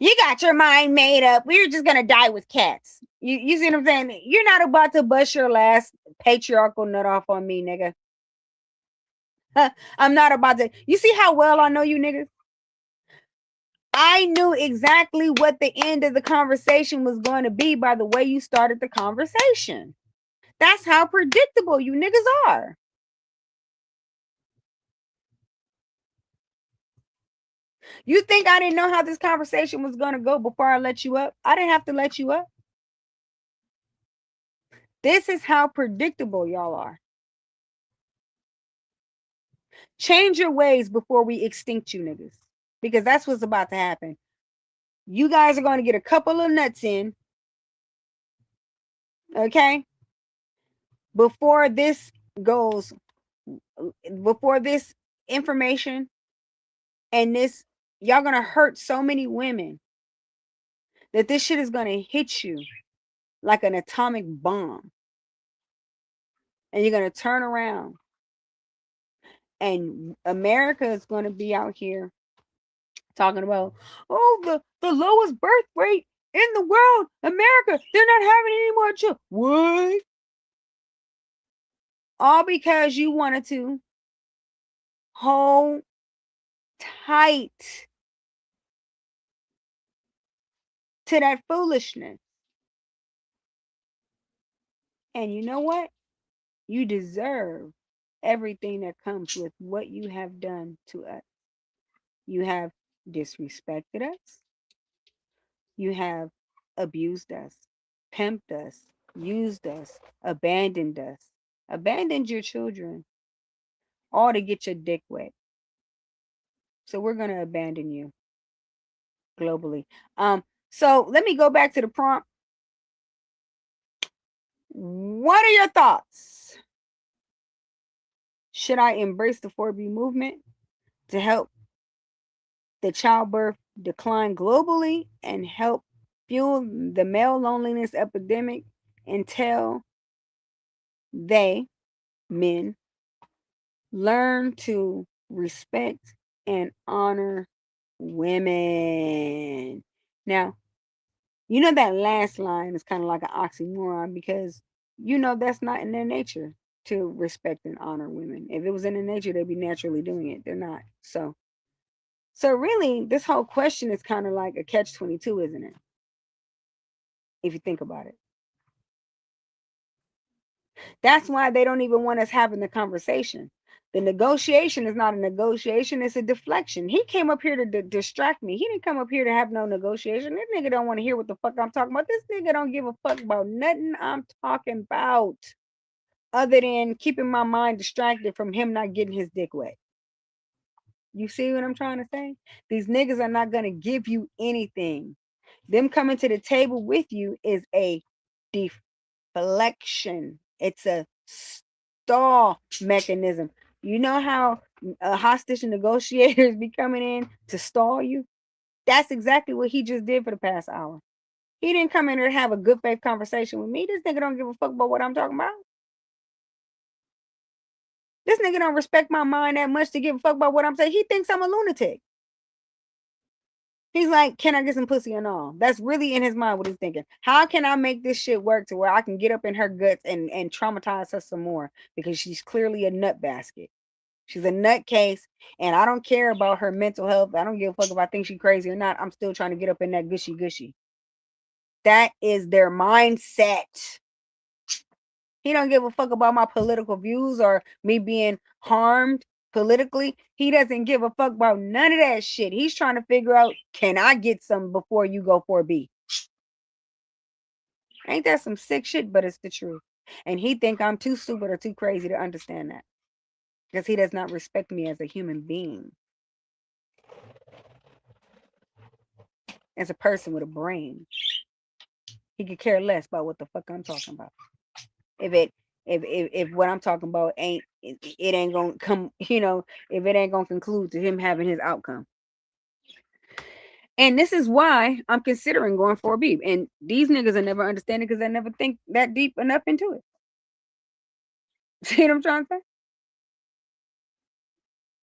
You got your mind made up. We're just gonna die with cats. You see what I'm saying? You're not about to bust your last patriarchal nut off on me, nigga. I'm not about to. You see how well I know you niggas? I knew exactly what the end of the conversation was going to be by the way you started the conversation. That's how predictable you niggas are. You think I didn't know how this conversation was going to go before I let you up? I didn't have to let you up. This is how predictable y'all are. Change your ways before we extinct you niggas, because that's what's about to happen. You guys are going to get a couple of nuts in, okay? Before this goes, before this information and this, y'all going to hurt so many women that this shit is going to hit you like an atomic bomb. And you're going to turn around and America is going to be out here talking about, oh, the lowest birth rate in the world, America, they're not having any more children. What? All because you wanted to hold tight to that foolishness. And you know what? You deserve everything that comes with what you have done to us. You have disrespected us. You have abused us, pimped us, used us, abandoned your children, all to get your dick wet. So we're going to abandon you globally. So let me go back to the prompt. What are your thoughts? Should I embrace the 4B movement to help the childbirth decline globally and help fuel the male loneliness epidemic until they, men, learn to respect and honor women? Now, you know that last line is kind of like an oxymoron because you know that's not in their nature to respect and honor women. If it was in their nature, they'd be naturally doing it. They're not. So really, this whole question is kind of like a catch-22, isn't it? If you think about it. That's why they don't even want us having the conversation. The negotiation is not a negotiation, it's a deflection. He came up here to distract me. He didn't come up here to have no negotiation. This nigga don't want to hear what the fuck I'm talking about. This nigga don't give a fuck about nothing I'm talking about other than keeping my mind distracted from him not getting his dick wet. You see what I'm trying to say? These niggas are not going to give you anything. Them coming to the table with you is a deflection. It's a stall mechanism. You know how hostage negotiators be coming in to stall you? That's exactly what he just did for the past hour. He didn't come in here to have a good faith conversation with me. This nigga don't give a fuck about what I'm talking about. This nigga don't respect my mind that much to give a fuck about what I'm saying. He thinks I'm a lunatic. He's like, can I get some pussy and all? That's really in his mind what he's thinking. How can I make this shit work to where I can get up in her guts and traumatize her some more? Because she's clearly a nut basket. She's a nutcase, and I don't care about her mental health. I don't give a fuck if I think she's crazy or not. I'm still trying to get up in that gushy gushy. That is their mindset. He don't give a fuck about my political views or me being harmed politically. He doesn't give a fuck about none of that shit. He's trying to figure out, can I get some before you go for B? Ain't that some sick shit? But it's the truth. And he think I'm too stupid or too crazy to understand that. Because he does not respect me as a human being. As a person with a brain. He could care less about what the fuck I'm talking about. If what I'm talking about ain't it ain't gonna come, if it ain't gonna conclude to him having his outcome. And this is why I'm considering going for a B. And these niggas will never understand it because they never think that deep enough into it. See what I'm trying to say?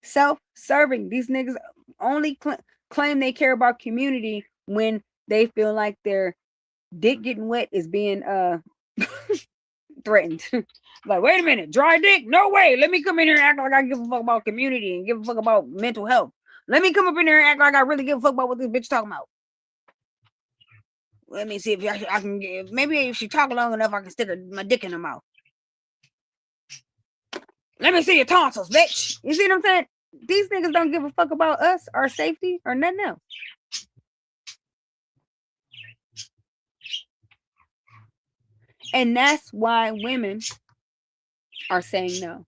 Self-serving. These niggas only claim they care about community when they feel like their dick getting wet is being threatened. Like, wait a minute, dry dick? No way. Let me come in here and act like I give a fuck about community and give a fuck about mental health. Let me come up in here and act like I really give a fuck about what this bitch talking about. Let me see if I can get, maybe if she talk long enough, I can stick my dick in her mouth. Let me see your tonsils, bitch. You see what I'm saying? These niggas don't give a fuck about us, our safety, or nothing else. And that's why women are saying no.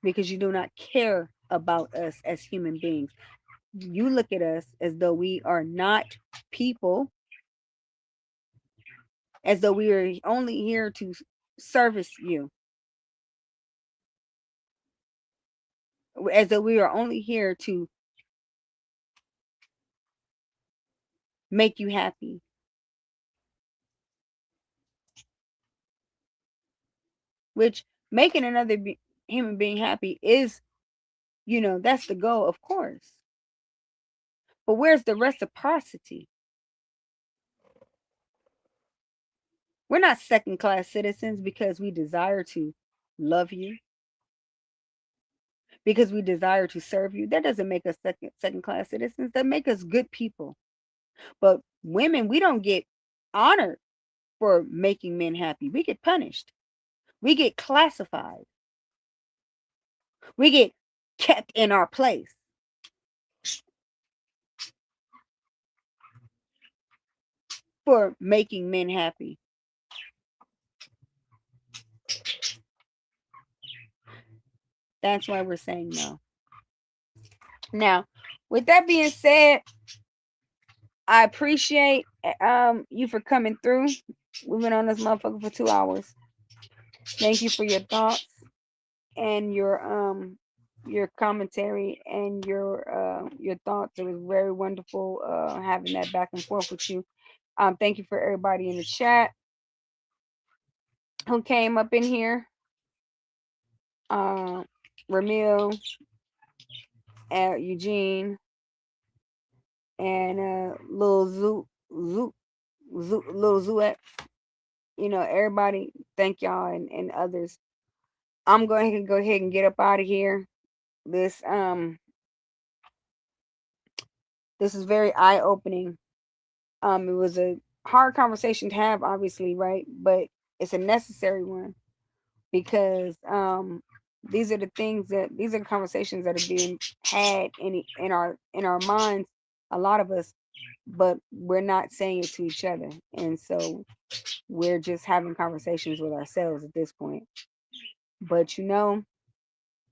Because you do not care about us as human beings. You look at us as though we are not people, as though we are only here to service you, as though we are only here to make you happy. Which making another human being happy is, that's the goal, of course. But where's the reciprocity? We're not second-class citizens because we desire to love you, because we desire to serve you. That doesn't make us second-class citizens. That make us good people. But women, we don't get honored for making men happy. We get punished. We get classified. We get kept in our place for making men happy. That's why we're saying no. Now, with that being said, I appreciate you for coming through. We've been on this motherfucker for 2 hours. Thank you for your thoughts and your commentary and your thoughts. It was very wonderful having that back and forth with you. Thank you for everybody in the chat who came up in here. Ramil, Eugene, and Lil Lil Zuet. You know, everybody, thank y'all and others. I'm going to go ahead and get up out of here. This is very eye opening. It was a hard conversation to have, obviously, right? But it's a necessary one because these are these are conversations that are being had in our minds, a lot of us, but we're not saying it to each other, and so we're just having conversations with ourselves at this point. But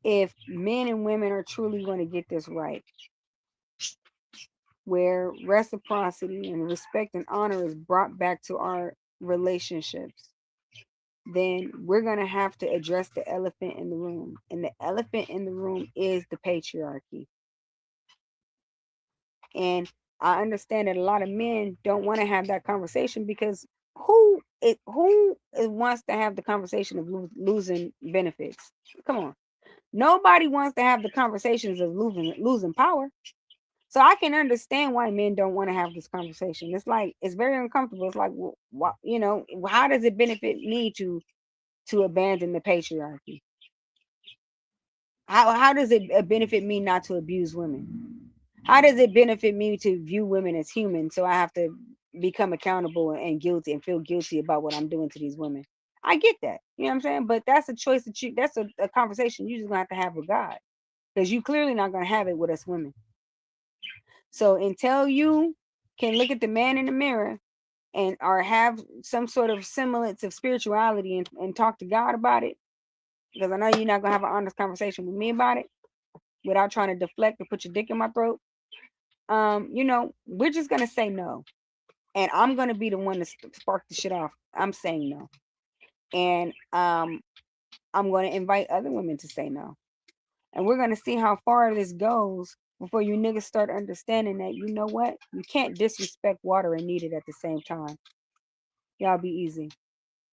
if men and women are truly going to get this right, where reciprocity and respect and honor is brought back to our relationships, then we're going to have to address the elephant in the room. And the elephant in the room is the patriarchy. And I understand that a lot of men don't want to have that conversation because who wants to have the conversation of losing benefits? Come on. Nobody wants to have the conversations of losing power. So I can understand why men don't want to have this conversation. It's like it's very uncomfortable. It's like, well, how does it benefit me to abandon the patriarchy? How does it benefit me not to abuse women? How does it benefit me to view women as human? So I have to become accountable and guilty and feel guilty about what I'm doing to these women. I get that. You know what I'm saying? But that's a choice that's a conversation you just gonna have to have with God. Because you clearly not gonna have it with us women. So until you can look at the man in the mirror and or have some sort of semblance of spirituality and talk to God about it, because I know you're not gonna have an honest conversation with me about it without trying to deflect or put your dick in my throat. We're just gonna say no, and I'm gonna be the one to spark the shit off. I'm saying no, and I'm gonna invite other women to say no, and we're gonna see how far this goes before you niggas start understanding that you know what, you can't disrespect water and need it at the same time. Y'all be easy.